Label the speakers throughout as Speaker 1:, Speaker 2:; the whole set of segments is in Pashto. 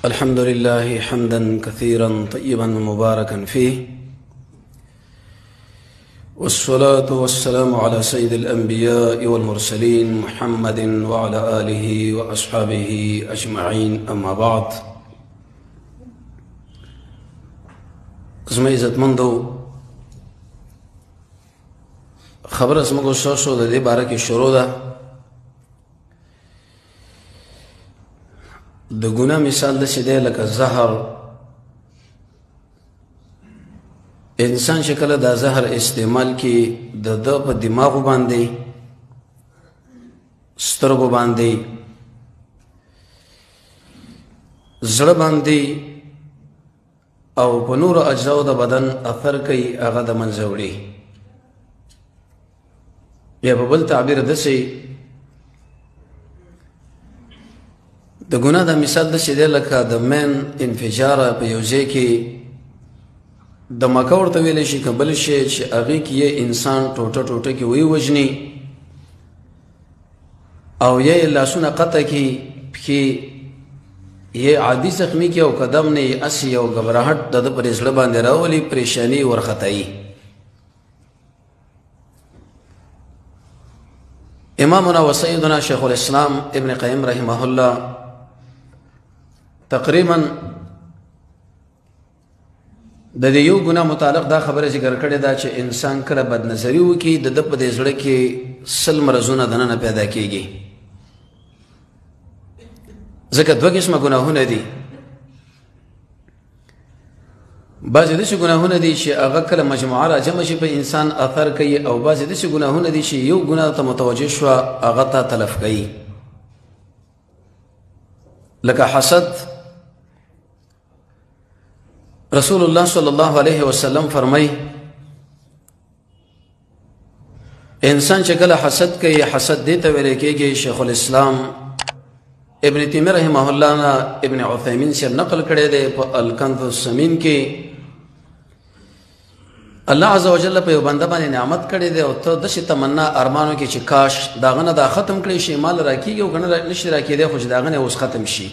Speaker 1: الحمد لله حمدا كثيرا طيبا مباركا فيه، والصلاة والسلام على سيد الأنبياء والمرسلين محمد وعلى آله وأصحابه أجمعين. أما بعد، زما عزتمندو خبر زموږ شو د دې باره کې شروع ده. د ګناه مثال داسې دی لکه زهر. انسان چې کله دا زهر استعمال کی د ده په دماغو باندې، سترګو باندې، زړه باندې او په نورو اجزاو د بدن اثر کوي، هغه د منځه وړي. یا په بل تعبیر داسې د ګناه دا مثال داسې دی لکه د مین انفجار په یو ځای کې دماکه ورته ویلی شي که بل شی چې هغې کې یې انسان ټوټه ټوټه کې ووژني او یا یې لاسونه قطع کړي، پښې یې عادي زخمي کړي او قدم نه یې هسې یو ګبراهټ د ده پر زړه باندې راولي، پریشاني ورختایي. امامنا و سیدنا شیخ الاسلام ابن قیم رحمه الله تقریبا د دې یو ګناه متعلق دا خبره ذکر کړې ده چې انسان کله بد نظري وکړي د ده په دې زړه کې سل مرضونه دننه پیدا کېږي. ځکه دوه قسمه ګناهونه دي. بعضې داسې ګناهونه دي چې هغه کله مجموعه راجمع شي په انسان اثر کوي، او بعضې داسې ګناهونه دي چې یو ګناه ته متوجه شوه هغه ته تلف کوي. لکه حسد. رسول الله صلی الله علیه وسلم فرمای انسان چې کله حسد کوي، حسد دې ته ویل کېږي. شیخ الاسلام ابن تیمیه رحمه الله نه ابن عثیمین صاحب نقل کړی دی په الکنز الثمین کې. الله عز وجل په یو بنده باندې نعمت کړی دی او ته داسې تمنا ارمانو کې چې کاش د هغه نه دا ختم کړی شي، مال راکېږي او که نه نشي راکېدی خو چې د هغه نه اوس ختم شي.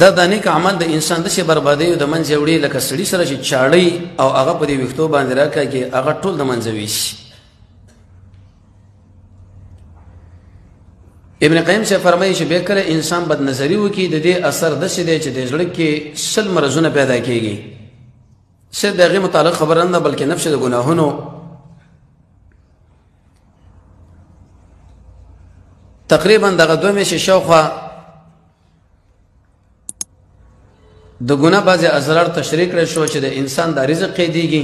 Speaker 1: دا د نیک عمل د انسان داسې بربادۍ د منځه وړي لکه سړي سره چې چاړی او هغه په دې ویښتو باندې راکاږي، هغه ټول د منځه ویسي. ابن قیم صاحب فرمایي چې بیا کله انسان بد نظري وکړي د دې اثر داسې دی چې د زړه کې سل مرضونه پیدا کېږي. صرف د هغې متعلق خبره نه ده بلکې نفس د ګناهونو تقریبا دغه دوه میاشتې شاوخوا د ګناه بعضې اسرار تشریح کړی شو چې د انسان دا رزق قیدېږي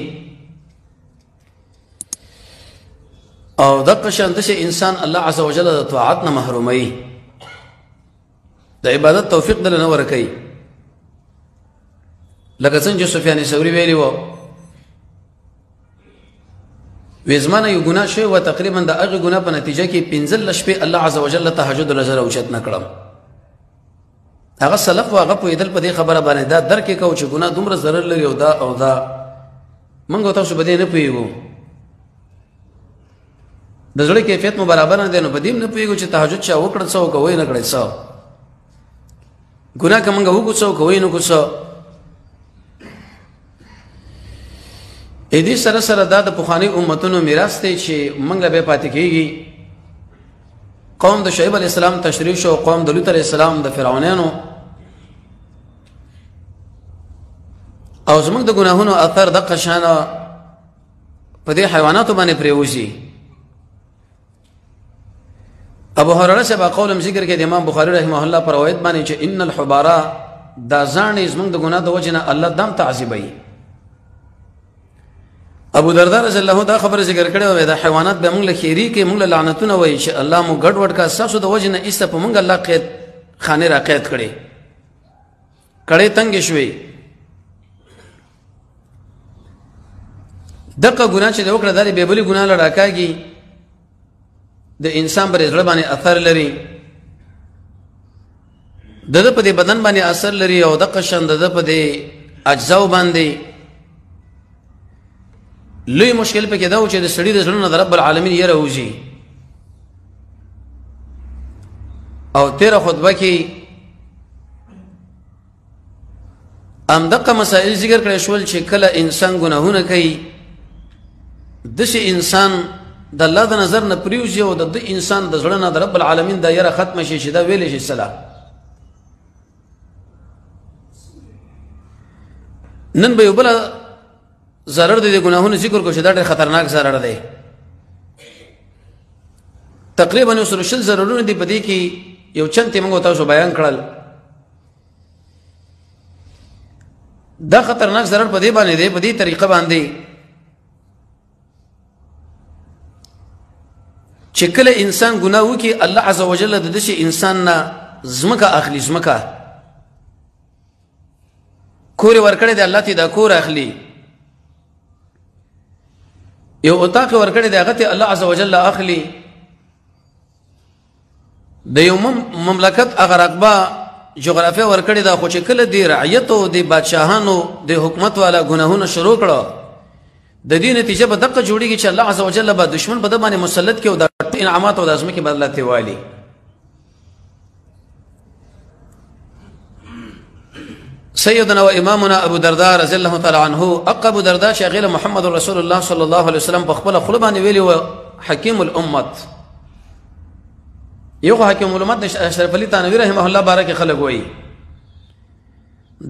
Speaker 1: او دغه شان داسې انسان الله عز وجل د طاعت نه محروموي، د عبادت توفیق دله نه ورکوي. لکه څنګه چې سفیان ثوري ویلي وو، وی زما نه یو ګناه شوی وه، تقریبا د هغې ګناه په نتیجه کې 15 شپې الله عز وجل تهجد لزر اوچت نه کړم. هغه سلف و هغه پوهېدل په دې خبره باندې، دا درک یې کو چې ګناه دومره ضرر لري او دا او دا. موږ او تاسو په دې نه پوهېږو، د زړه کیفیت مو برابر نه دی، نو په دې نه پوهېږو چې تهجد چا وکړه څه وکړه ویې نه کړی څه. ګناه که موږ وکړو څه وکړو ویې نه کړو څه. دې سره سره دا د پخواني امتونو میراث دی چې موږ له بیا پاتې کېږي. قوم د شعیب علیه السلام تشریح شو، قوم د لوط علیه السلام د فرعونانو، او زموږ د ګناهونو اثر دغه شانه په دې حیواناتو باندې پرېوځي. ابو هريره صاحب قول ذکر کې د امام بخاري رحمه الله پر روایت باندې چې ان الحبارا دا ځان زموږ د ګناه د وجې نه الله دام تعذیبوي. ابو درداء رضی الله دا خبره ذکر کړې وه، دا حیوانات به موږ له خیري کې موږ له لعنتونه وایي چې الله مو ګډ وډ کا ستاسو د وجې نه ایسته په موږ الله قید خانې را قید کړې، کړې تنګې شوې. دغه ګناه چې د وکړه دا د بېبلي ګناه له راکاږي، د انسان پر زړه باندې اثر لري، د ده په دې بدن باندې اثر لري او دغه شان د ده په دې اجزاو باندې. لوی مشکل پکې دا و چې د سړي د زړه نه د رب العالمین یره وځي او تیره خطبه کې دغه مسائل ذکر کړی شول چې کله انسان ګناهونه کوي داسې انسان د الله د نظر نه پریوځي او د انسان د زړه نه د رب العالمین دایره ختمه شي چې دا ویلی شي صلاح. نن به یو بله ضرر دی د ګناهونو ذکر کو چې دا ډېر خطرناک ضرر دی. تقریبا یو سل شل ضررونه دي په دې کې یو چند یې موږ تاسو بیان کړل. دا خطرناک ضرر په دې باندې دی، په دې طریقه باندې چې کله انسان ګناه وکړي الله عز وجل د دې انسان نه ځمکه اخلي، ځمکه کور ورکړی دی الله ته دا کور اخلي، یو اطاق ورکړی دی هغه ته الله عز وجل اخلي، د یو مملکت هغه رقبه جغرافیه ورکړی دا خو چې کله دی رعیت او دی بادشاهانو د حکومت والا ګناهونه شروع کړه د دې نتیجه به دغه جوړیږي چې الله عز وجل به دشمن په د باندې مسلط کړي او د انعامات او د ازمکه بدلته والی. سيدنا وامامنا ابو درداء رضي الله تعالى عنه ابو درداء شغيل محمد رسول الله صلى الله عليه وسلم په خپل خلبانه ویلی و حکیم الامت. یو حکیم الامت اشرف علي تنویر رحمه الله بارک خلق وای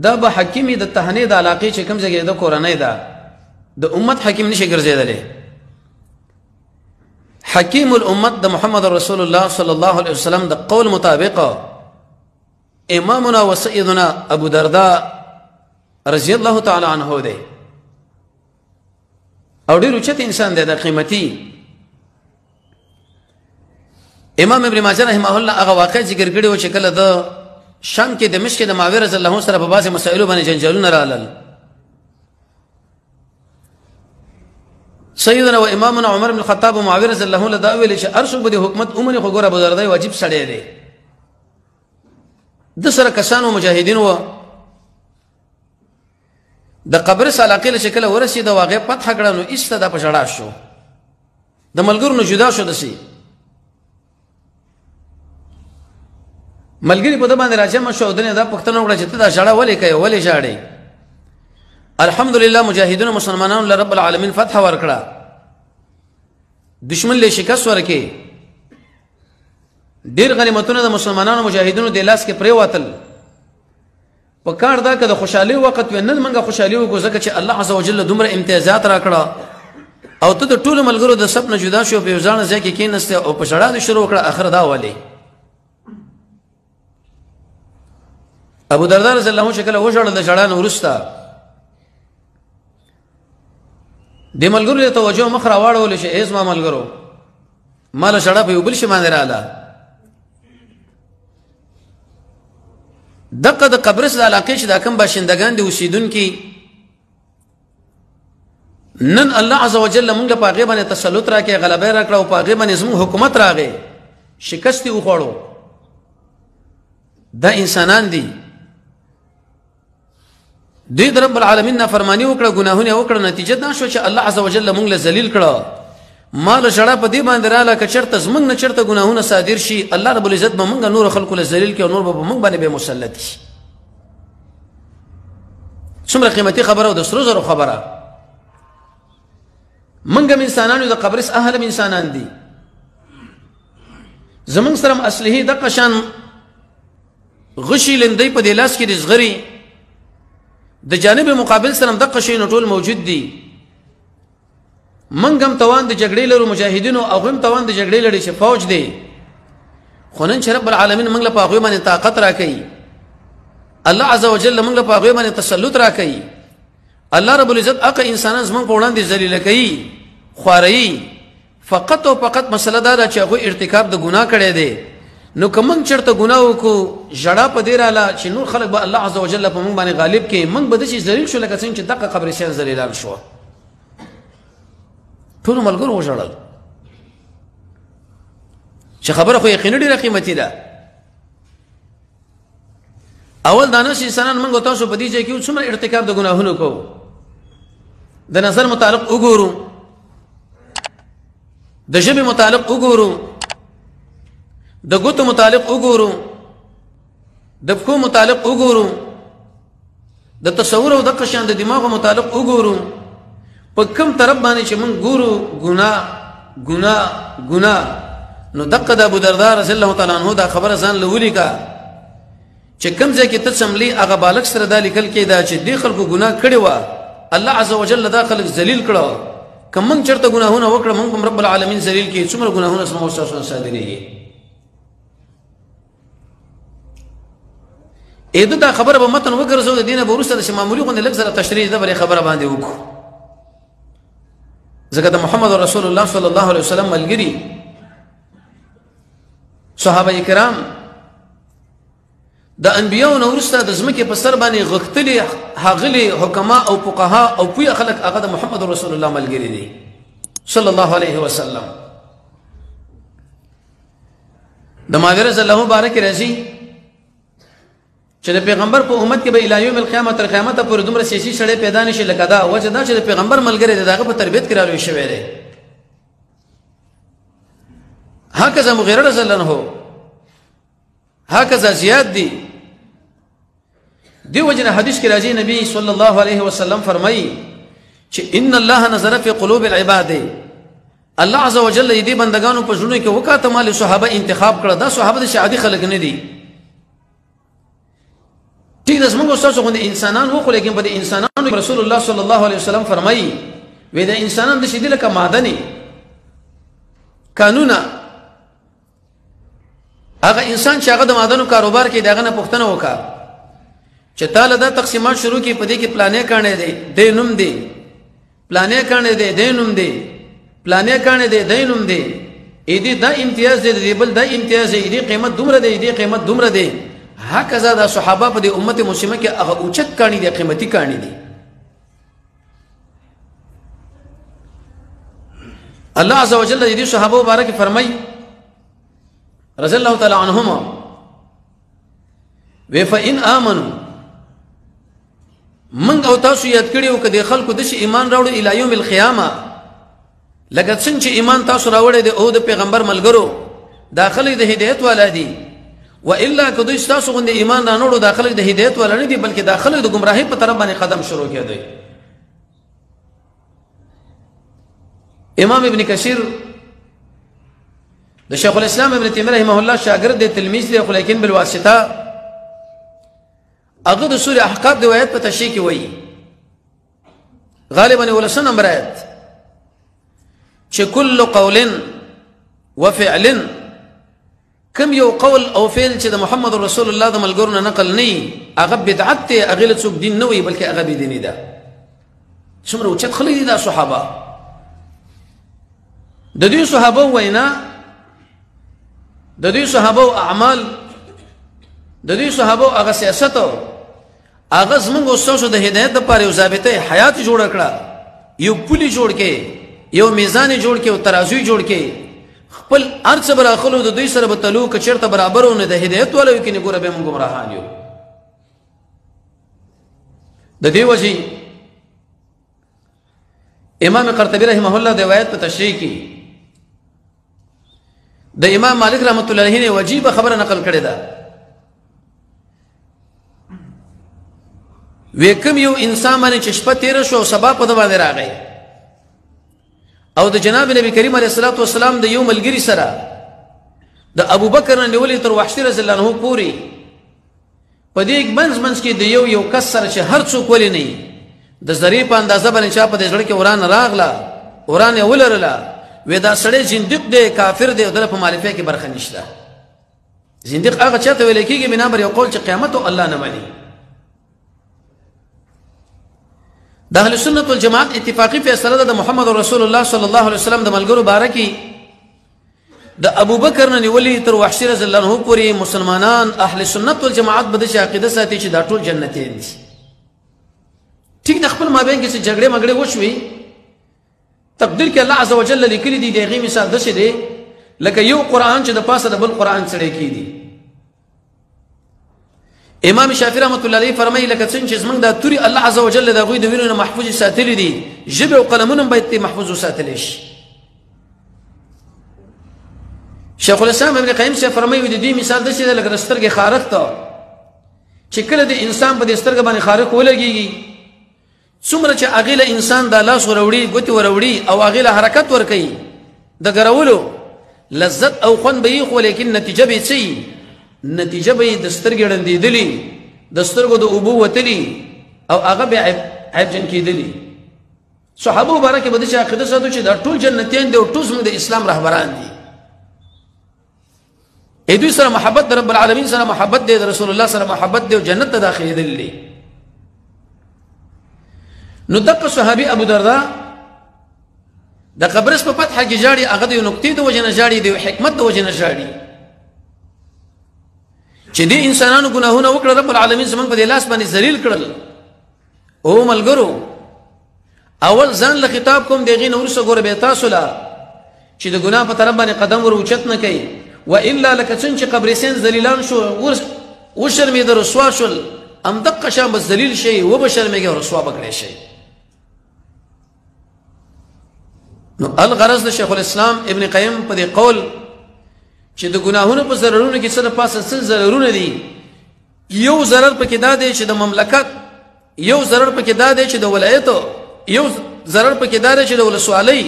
Speaker 1: دا به حکیمی د تهنید علاقه چې کوم ځای د کورنۍ ده د امت حکیم نشي ګرځیدلی. حکیم الامت د محمد رسول الله صلی الله علیه وسلم د قول مطابق امامنا و سیدنا ابو درداء رضی الله تعالی عنه دی او ډیر اوچت انسان دی، د قیمتي. امام ابن ماجه رحمه الله هغه واقع ذکر کړی و چې کله د شام کې دمشق د معاویه رضی الله عنه سره په باسي مسائلو باندې جنجالونه رالل. سيدنا و امامنا عمر بن الخطاب و معاویه رضی الله عنه دا ویل چې ارشد به حکومت عمر خو ګور ابو درداء واجب سړی دی. د سره کسانو مجاهدین و د قبرص علاقې له شکل ورسید د واقع فتح کړه نو ایسته د پښړا شو، د ملګرو نه جدا شو. دسی ملګری په د باندې راځم شو دنه دا پښتنو وړه چې ته دا ژړا ولې کوي، ولې ژاړي؟ الحمدلله مجاهدون مسلمانانو رب العالمین فتح ورکړه، دشمن له شکست ورکې، ډیر غنیمتونه د مسلمانانو مجاهدونو د لاس کې پرې واتل. په کار دا که د خوشحالي وخت ونن منګه خوشحالي وکړو ځکه چې الله عز وجل دومره امتیازات راکړه او ته د ټولو ملګرو د سب نه جدا شو، په ځان ځای کې کېنسته او په شړا د شروع کړه. اخر دا ولي ابو درداء رضی الله عنه شکل وژړل د شړا نو ورستا د ملګرو له توجه مخ را واړول شي، ایز ما ملګرو مال شړا په بل شي باندې رااله. دغه د قبرص د علاقې چې دا کوم باشندگان دي اوسیدونکي نن الله عز وجل موږ په هغه باندې تسلط راکې، غلبه راکړه او په هغه باندې زموږ حکومت راغی، شکست یې وخوړو. دا انسانان دي، دوی د رب العالمین نافرمانی وکړه، ګناهونه وکړه، نتیجه دا شو چې الله عز وجل موږ له ذلیل کړه. مال شړه په دې باندې رااله که چرته زمونږ نه چرته ګناهونه صادر شي الله رب العزت به موږ نور خلکو له ذلیل کې او نور به موږ باندې به مسلط شي. څومره قیمتي خبره او د سرو زرو خبره. موږ انسانانو د قبرص اهل انسانان دي، زمونږ سره اصلي د قشان غشي لندې په دلاس کې د زغري د جانب مقابل سره د قشین ټول موجود دي. منګم توان د جګړې لرو مجاهدینو او هم توان د جګړې لري چې فوج دی، خو نن چې رب العالمین موږ له پاغوي باندې طاقت راکړي، الله عز وجل موږ له پاغوي باندې تسلط راکړي، الله رب العزت اقا انسانان زموږ په وړاندې ذلیل کوي، خواري. فقط او فقط مسله دا چې هغه ارتکاب د ګناه کړي دي. نو کوم چرته ګناه وکړو ژړا په دې رااله چې نور خلک به الله عز وجل په موږ باندې غالب کړي، موږ به د شي ذلیل شو لکه څنګه چې دغه قبرستان ذلیلان شو. ټول ملګرو وژړل چې خبره خو یقینا ډیره قیمتي ده. اول دانش انسانان موږ تاسو په دې ځای کې څومره ارتکاب د ګناهونو کوو، د نظر متعلق وګورو، د ژبې متعلق وګورو، د ګوتو متعلق وګورو، د پښو متعلق وګورو د تصور او د قشان د دماغ متعلق وګورو په کوم طرف باندې چې موږ ګورو ګناه نو دقه د ابو درداء رضی الله تعالی عنہ دا خبره ځان لولي کا چې کوم ځای کې ته سملی هغه بالغ سره دا لیکل کې دا چې دی خلکو ګناه کړي و الله عز وجل دا خلک ذلیل کړو کوم موږ چرته ګناهونه وکړه موږ رب العالمین ذلیل کې څومره ګناهونه سم او تاسو صادرېږي اېدو دا خبره به متن وګرځو د دینه ورسره چې معمولی غونډه لږ سره تشریح ده بری خبره باندې وکړو ځکه د محمد رسول الله صلی الله علیه وسلم ملګری صحابه کرام د انبیاء نو ورسته د زمکه په سر باندې غختلی هغلی حکما او فقها او پوی خلق هغه د محمد رسول الله ملګری دي صلی الله علیه وسلم د ماویره صلی الله بارک رضی چې د پیغمبر په امت کې به الی یوم القیامت تر قیامت پورې دومره سیاسي شړې پیدا نشي لکه دا وجه دا چې د پیغمبر ملګری دغه په تربیت کې راوي شوی دی هکذا مغیره رضی الله عنه هكذا زیاد دي دی وجنه حدیث کې راځي نبی صلی الله علیه وسلم فرمایي چې ان الله نظر فی قلوب العباد الله عز وجل دې بندگانو په ژوند کې وکاته مال صحابه انتخاب کړه دا صحابه د شادي خلک نه دي ټیک ده موږ تاسو غوښنه انسانان وو خو لیکن په انسانانو رسول الله صلی الله علیه وسلم فرمایي وې دا انسانان د شیدل کا معدني قانونا هغه انسان چې هغه د معدنو کاروبار کې دغه نه پښتنه وکا چې تعالی دا تقسیمات شروع کی پدې کې پلانې کانه دي دینوم دي پلانې کانه دي دینوم دي پلانې کانه دي دینوم دي اې دې دا امتیاز دي بل دا امتیاز دي قیمت دومره دي دې قیمت دومره دي هکذا د صحابه په دې امت مسلمه کې هغه اوچت کانی دي قیمتي کانی دي الله عز وجل دې صحابه مبارک فرمای رضی الله تعالی عنهما فإن آمنوا من او تاسو یاد کړیو کدي خلکو د شي ایمان راوړو الی یوم القیامه لکه څنګه چې ایمان تاسو راوړی دی او د پیغمبر ملګرو داخلي د هدایت والا دي و الا کدی تاسو غوندي ایمان نه نوړو داخلي د هدایت والا نه دي بلکې داخلي د گمراهی په طرف باندې قدم شروع کړي امام ابن کثیر د شیخ الاسلام ابن تیمیه رحمه الله شاګرد دی تلمیذ دی خو لیکن بالواسطه هغه د سوره احقاف د آیت په تشریح کې وایي غالبا ولسن نمبر آیت چې کل قول وفعل کم یو قول او فعل چې د محمد رسول الله د ملګرو نه نقل نه هغه بدعت ته هغه له څوک دین نه وي بلکې هغه بدینی ده څومره اوچت خلک دي دا صحابه د دې صحابه وینا د دې صحابه اعمال د دې صحابه هغه سیاست هغه زموږ استادو د هدایت لپاره یو ضابطه حیات جوړ کړه یو پولی جوړ کې یو میزان جوړ کې او ترازوی جوړ کې خپل ارڅ براخلو د دوی سره به تلو ک چیرته برابرونه د هدایت ولو کې نه ګوره به موږ گمراهان یو د دې وجه امام قرطبی رحمه الله د روایت په تشریح کې د امام مالک رحمت الله علیه وجیب خبره نقل کړې ده وکم یو انسان باندې چې شپه تیر شو سبا په باندې راغی او د جناب نبی کریم علیه الصلاه والسلام د یو ملګری سره د ابوبکر نه ولې تر وحشی رضی الله عنه پوری په دې منځ کې د یو کس سره چې هر څوک ولې نه د ذری په اندازه باندې چا په دې ځړ کې وران راغله وران ولرله ودا سړی زنديق دی کافر دی د په مالفه کې برخه نشته زنديق هغه چاته ویل کېږي بنا بر یو قول چې قیامت او الله نه مانی د اهل سنت والجماعت اتفاقی فیصله د محمد رسول الله صلی الله علیه وسلم د ملګرو بارکی د ابوبکر نه نیولې تر وحشی رضی الله عنه پوری مسلمانان اهل سنت والجماعت بده چې عقیده ساتي چې دا ټول جنتین دي ټیک د خپل مابین کې چې جګړه مګړه وشوي تقدیر کې الله عزوجل لیکلي دي دغه مثال دشه دي لکه یو قران چې د پاسه د بل قران سره کې دي امام شافعی رحمۃ اللہ علیہ فرمایي لکه څنګه چې زمنګ د توري الله عزوجل د غوی د وینو محفوظ ساتلی دي جبه او قلمونه به محفوظ ساتل شي شیخ الاسلام ابن قیم سے فرمایي د دې مثال دشه لکه سترګې خارق ته چې کله د انسان په دې سترګه باندې خارق ولګيږي څومره چې هغه له انسان د لاس وروړي ګوتې وروړي او هغه له حرکت ور کوي د ګرولو لذت او خوند به خو لیکن نتیجه به څه نتیجه به د سترګې ړندېدلې د سترګو د اوبو وتلې او هغه به عیبجن کېدلې صحابه مبارک به د عقیده ساتو چې دا ټول جنتیان دي او ټول زموږ د اسلام رهبران دي دوی سره محبت د رب العالمین سره محبت دی د رسول الله سره محبت دی او جنت ته داخلېدل دي نو دغه صحابي ابو درداء د قبرص په فتح کې جاړي هغه د نقطې د وجه نه جاړي د حکمت د وجه نه جاړي چې دې انسانانو ګناهونه وکړه رب العالمین زمونږ په لاس باندې ذلیل کړل او ملګرو اول ځان له خطاب کوم دغه نور څه ګور به تاسو لا چې د ګناه په طرف باندې قدم ور اوچت نه کوي و الا لك څنګه قبرسین ذلیلان شو و شرمې د رسوا شول ام دقه شام بس ذلیل شي و بشرمېږي او رسوا بکړي شي نو الغرض د شیخ الاسلام ابن قیم په دې قول چې د ګناهونو په ضررونو کې څه د پاسه څه ضررونه دي یو ضرر پکې دا دی چې د مملکت یو ضرر پکې دا دی چې د ولایت یو ضرر پکې دا دی چې د ولسوالۍ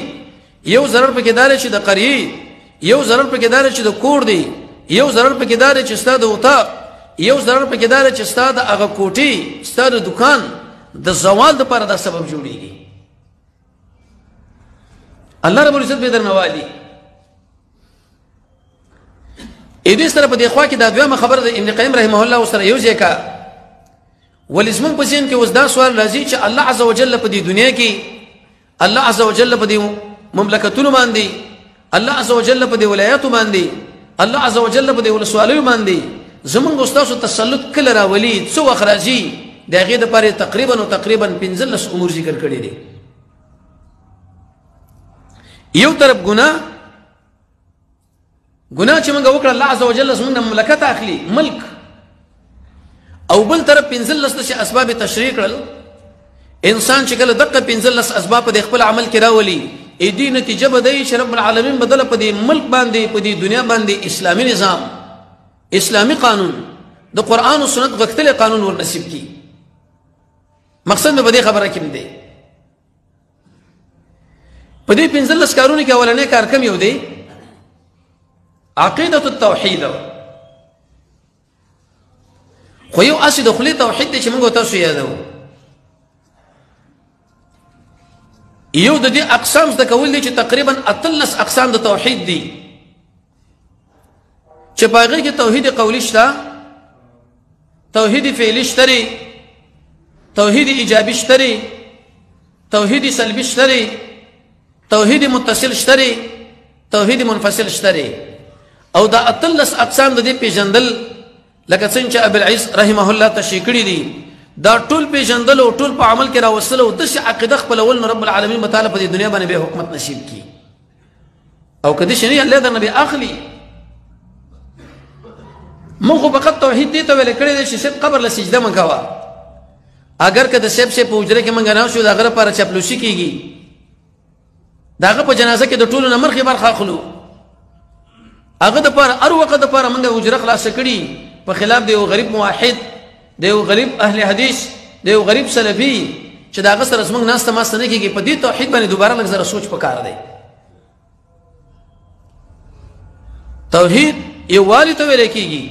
Speaker 1: یو ضرر پکې دا دی چې د قریه یو ضرر پکې دا دی چې د کور دی یو ضرر پکې دا دی چې ستاسو د وطاق یو ضرر پکې دا دی چې ستاسو د هغه کوټي ستاسو د دکان د زوال لپاره دا سبب جوړیږي الله رب العزت به درنوالي دې سره په دې خوا کې دا دویمه خبره د ابن قیم رحمه الله سره یو ځکه ولزمن په ذهن کې اوس دا سوال راځي چې الله عز وجل په دې دنیا کې الله عز وجل په دې مملکتونو باندې الله عز وجل په دې ولایاتو باندې الله عز وجل په دې ولسوالیو باندې زمونږ استادو تسلط کله راولي څو وخت راځي دغه د پاره تقریبا 15 امور ذکر کړی دي یو طرف ګناه چې موږ وکړه الله عز وجل زموږ مملکت اخلي ملک او بل طرف 15 اسباب تشریع کړل انسان چې کله دغه 15 اسباب په خپل عمل کې راولي دې نتیجه به دی چې رب العالمین بدله په دې ملک باندې په دې دنیا باندې اسلامي نظام اسلامي قانون د قران او سنت غوښتل قانون ور نصیب کی مقصد به دې خبره کې دی په دې 15 کارونه کې اولنې کار کم یو دی عقیدة التوحید خو یو اصل دخلی توحید دی چې موږ تاسو یادو یو د دې اقسام د کول دي چې تقریبا 13 اقسام د توحید دي چې پاغه کې توحید قولی شته توحید فعلی شته توحید ایجابي شته توحید سلبي شته توحید متصل شته توحید منفصل شته او دا 13 اقسام د دې پیژندل لکه څنګه چې ابو العز رحمه الله تشریح کړی دي دا ټول پیژندل او ټول په عمل کې راوصله او د شي عقیده خپل ول رب العالمین متعال په دنیا باندې به حکومت نصیب کی او کدي شری الله د نبی اخلي موږ فقط توحید دي ته ویل کړی دي چې سب قبر له سجده منکوا اگر کده سب په حجره کې منګ نه شو دا غره پر چپلوشي کیږي داغه په جنازه کې د ټولو نمبر خبر خاخلو هغه د پر ار وخت د پر منګه حجره خلاص کړي په خلاف دی غریب موحد دی غریب اهل حدیث دی غریب سلفي چې داغه سره زمنګ ناس ته ماست نه کیږي په دې توحید باندې دوباره لږ زره سوچ پکار دی توحید یو والی ته ویل کیږي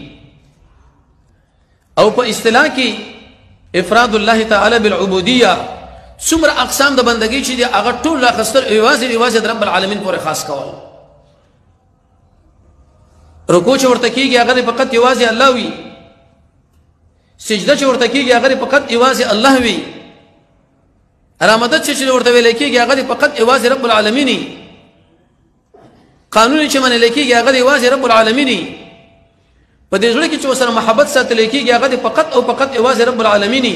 Speaker 1: او په اصطلاح کې افراد الله تعالی بالعبودیه څومره اقسام د بندګۍ چې دی هغه ټول راخستر ایواز رب العالمین پورې خاص کول رکوع چې ورته کیږي هغه فقط ایواز الله وی سجده چې ورته کیږي هغه فقط ایواز الله وی رامدد چې ورته ویل کیږي هغه فقط ایواز رب العالمین قانون چې منل کیږي هغه ایواز رب العالمین په دې ځل کې چې سره محبت ساتل کیږي هغه فقط او فقط ایواز رب العالمین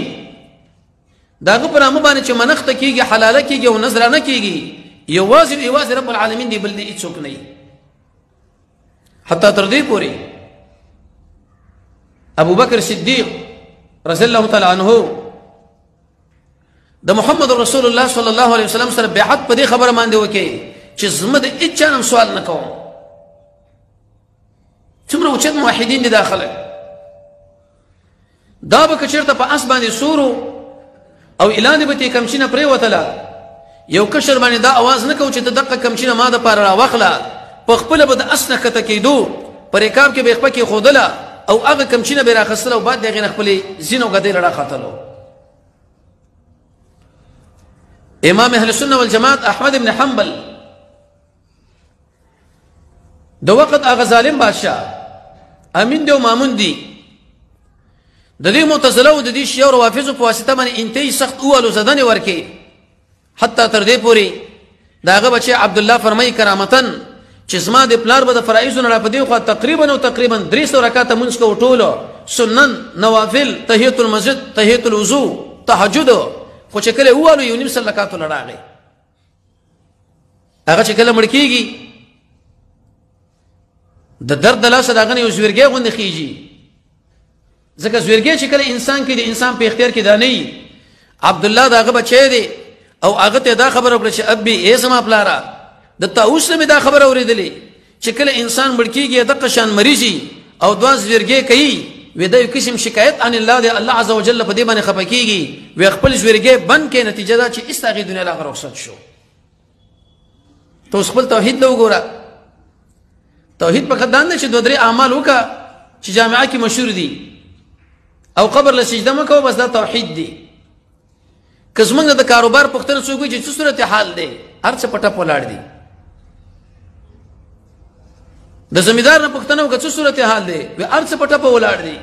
Speaker 1: داغه پر امه باندې چې منخت کیږي حلاله کیږي او نظرانه کیږي ایواز رب العالمین دی بل دې څوک نه حتى تر دې پوري ابو بکر صدیق رضی الله تعالی عنہ د محمد رسول الله صلی الله علیه وسلم سره بیعت په دې خبره باندې وکي چې زموږ د اچانم سوال نه کوم څومره اوچت موحدین دي داخله دا به کچرته په اس باندې سورو او اعلان به تی کمچینه پرې وتله یو کشر باندې دا आवाज نه کو چې ته دغه کمچینه ما د پاره را واخله په خپل به د اسنه کته کېدو پر رکاب کې به خپل کې خودله او هغه کمچینه به راخصله او بعد دغه خپل زینو غدې لړا خاتلو. امام اهل السنه والجماعت احمد بن حنبل دو وقت هغه ظالم بادشاہ امین دی او مامون دی د دې معتزله او د دې شیعه او روافض په واسطه باندې انتهایی سخت اولو زدن ورکی حتی تر دې پوری داغه بچی عبد الله فرمای کرامتن چې زما د پلار به د فرایض نه را پدې خو تقریبا 300 رکعات منځ کو ټولو سنن نوافل تحیت المسجد تحیت الوضو تهجد خو چې کله اولو یو نیم سل رکعات لړاغي هغه چې کله مړ کیږي د درد لاسه داغه یو زویرګي غوند خيږي ځکه زویرګي چې کله انسان کې د انسان په اختیار کې دانه عبد الله داغه بچی دی او هغه ته دا خبر ورکړه چې ابي ای سما پلارا د تاوس نه دا خبر اوریدلې چې کله انسان مړ کیږي د قشان مریضي او دوا زویرګي کوي وې دا یو قسم شکایت ان الله دی الله عز وجل په دې باندې خپکیږي وې خپل زویرګي بند کې نتیجه دا چې استغی دنیا لا رخصت شو. تو خپل توحید له وګوره توحید په خدان نه چې دوه درې اعمال وکا چې جامعه کې مشهور دي او قبر له سجده مکو بس دا توحید دی. کزمنګ د کاروبار پختنه څوک چې څه صورت حال دی هر څه پټه پولاړ دي د زمیدار نه پختنه وکړه څه صورت حال دی و هر څه پټه پولاړ دي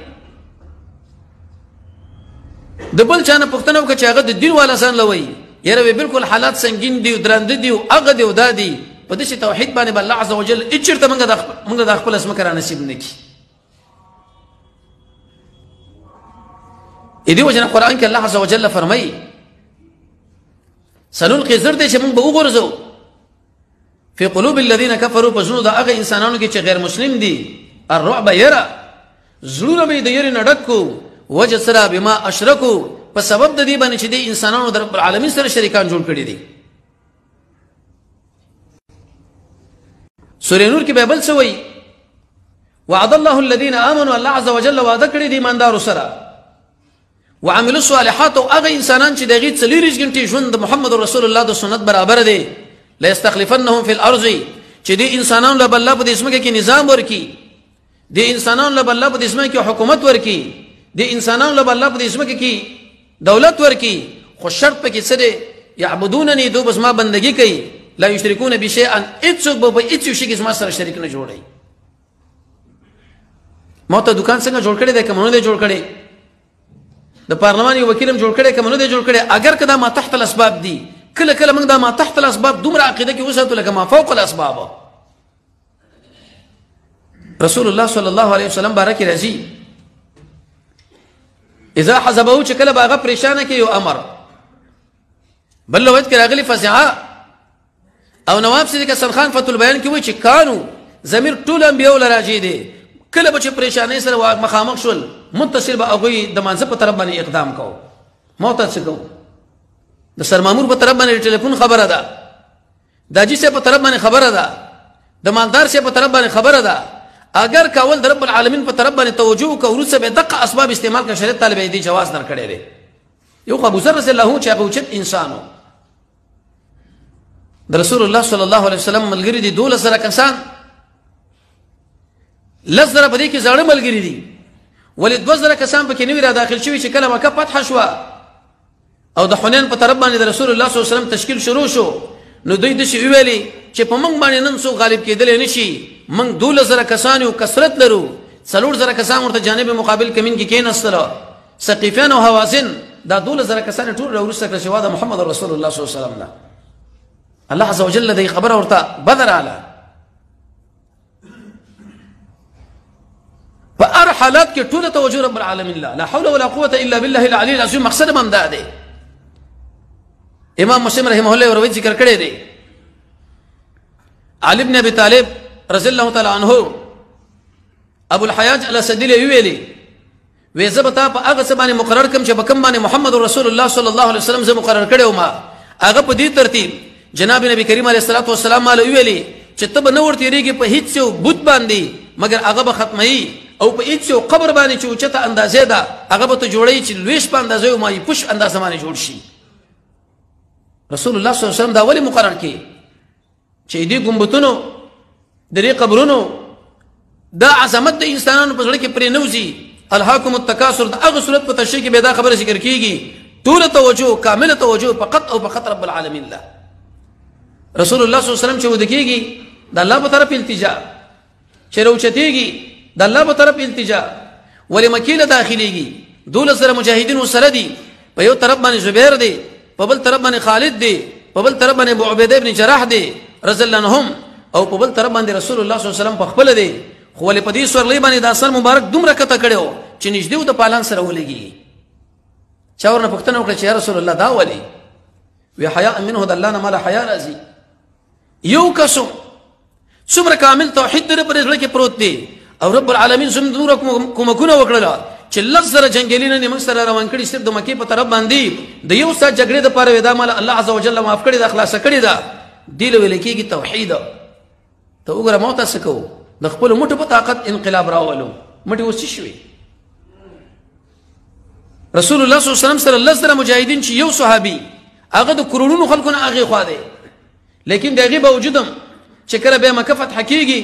Speaker 1: د بل چانه پختنه وکړه چې هغه د دین والا ځان لوي یره به بالکل حالات سنگین دي درند دي او هغه دی ودادي په دې توحید باندې الله عز وجل اچرته موږ د خپل اسمه کرا نصیب نکي. دې وجنه قران کې الله عز وجل فرمایي سنلقي زرد چې موږ به وګورځو في قلوب الذين كفروا فزنوا دا هغه انسانانو کې چې غیر مسلم دي الرعب يرى زړونه به د ير نډکو وجسرا بما اشركوا په سبب د دې باندې چې د انسانانو د رب العالمین سره شریکان جوړ کړي دي. سورہ نور کې به بل څه وایي وعد الله الذين امنوا الله عز وجل وعده کړی دي ایماندارو سره وعملوا الصالحات او هغه انسانان چې دغه 40 غنټې ژوند محمد رسول الله د سنت برابر دي لا يستخلفنهم في الارض چې دي انسانان له بل په اسمه کې نظام ورکی دي انسانان له بل په اسمه کې حکومت ورکی دي انسانان له بل په اسمه کې دولت ورکی خو شرط پکې څه دي يعبدونني دو بس ما بندگی کوي لا یشرکون بشیئا اڅوک به اڅو شي کې ما سره شریک نه جوړي. مو ته دکان څنګه جوړ کړي د کومونه دی جوړ کړي د پارلمان یو وکیلم جوړ کړي کومونه دی جوړ کړي اگر کدا ما تحت الاسباب دي کله کله موږ دا ما تحت الاسباب دومره عقیده کې وساتو لکه ما فوق الاسباب. رسول الله صلی الله علیه وسلم بارک رضی اذا حزبه چې کله باغه پریشانه کې یو امر بل لوت کې راغلی فزعه او نواب سید حسن خان فتح البیان کې وایي چې کانو ضمیر ټول انبیاء لراجی دي کله به چې پریشانې سره مخامخ شول متصل به هغه د منځ په طرف باندې اقدام کو موته څه کو د سرمامور په طرف باندې ټلیفون خبره ده د اجي سه په طرف باندې خبره ده د مالدار سه په طرف باندې خبره ده اگر کول د رب العالمین په طرف باندې توجه کو ورسره به دغه اسباب استعمال کړي شریعت طالب دی جواز در کړي دي. یو ابو ذر رضی الله چې هغه چت انسانو د رسول الله صلی الله علیه وسلم ملګری دي 12 کسان لزر په دې کې زړه ملګری دي ولې 12 کسان په کې نوی را داخل شوی چې کله مکه فتح شو او د حنین په طرف باندې د رسول الله صلی الله علیه وسلم تشکیل شروع شو نو دوی د شی ویلي چې په موږ باندې نن سو غالب کېدل نشي موږ 12 کسان یو کثرت لرو 40 کسان ورته جانب مقابل کمین کې کېناستل ثقيفان او حوازن دا 12 کسان ټول ورسره کړه شو د محمد رسول الله صلی الله علیه وسلم الله عز وجل دې خبر ورته بدر اعلی په حالات کې ټول توجه رب العالمین لا حول ولا قوه الا بالله العلي العظيم مقصد هم دا دی. امام مسلم رحمه الله ورته ذکر کړی دی علي بن ابي طالب رضی الله تعالی عنه ابو الحياج الاسدي ویلي وې زبتا په هغه سبانه مقرر کوم چې بکم باندې محمد رسول الله صلی الله علیه وسلم زه مقرر کړو ما هغه په دې ترتیب جناب نبی کریم علیه الصلاه والسلام علی ویلي چې تب نو ورته ریږي په هیڅ بوت باندې مگر هغه به ختمي او په هیڅ یو قبر باندې چې اوچته اندازې ده هغه به ته جوړوي چې لویش په اندازې او مایي پوش اندازه باندې جوړ شي. رسول الله صلی الله علیه وسلم دا ولې مقرر کړي چې دې ګمبتونو د دې قبرونو دا عظمت د انسانانو په زړه کې پرې نوځي. الهاکم التکاثر د هغه صورت په تشریح کې به دا خبره ذکر کیږي ټول توجه کامله توجه فقط او فقط رب العالمین له. رسول الله صلی الله علیه وسلم چې ودکیږي د الله په طرف التجا چې روچتيږي د الله په طرف التجا ولې مکیله داخليږي دول سره مجاهدین سره دي په یو طرف باندې زبیر دي په بل طرف باندې خالد دي په بل طرف باندې ابو عبیده ابن جراح دي رضی الله عنهم او په بل طرف باندې رسول الله صلی الله علیه وسلم په خپل دي خو ولې په دې سورلې باندې د اثر مبارک دومره کته کړو چې نږدې و د پالان سره ولګي. چا ورنه پوښتنه وکړه چې یا رسول الله دا ولي وی حیا منه د الله نه مال حیا راځي. یو کسو څومره کامل توحید در پر ځل کې پروت دی او رب العالمین زم نور کومکونه وکړل چې لږ سره جنگیلینه نیمه سره روان کړي صرف د مکه په طرف باندې د یو سات جګړې د پاره ودا مال الله عزوجل معاف کړي د اخلاص کړي دا دی له لکېږي توحید. ته وګوره مو تاسو کو د خپل مټو په طاقت انقلاب راولو مټي وسی شوي. رسول الله صلی الله علیه وسلم سره الله سره مجاهدین چې یو صحابي هغه د کرونو خلکو نه هغه خوا دی لیکن دغه باوجودم چې کله به مکه فتح کیږي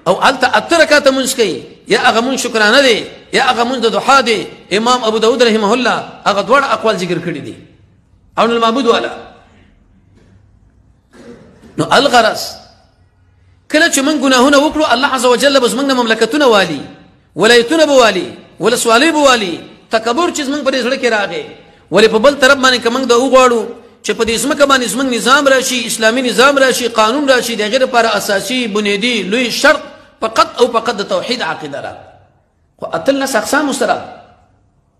Speaker 1: او الته اترکات منسکی یا هغه من شکرانه دی یا هغه من د دوحه دی. امام ابو داود رحمه الله هغه دوړ اقوال ذکر کړی دي او المعبود والا. نو الغرض کله چې من ګناهونه وکړو الله عزوجل بس موږ مملکتونه والی ولایتونه بوالي ولا سوالي بوالي تکبر چې موږ په دې سره کې راغی ولې په بل طرف باندې کوم د وګړو چې په دې اسمه باندې زمنګ نظام راشي اسلامي نظام راشي قانون راشي د غیر لپاره اساسي بنیادی لوی شرط فقط او فقط د توحید عقیده را خو اتل نس اقسام سره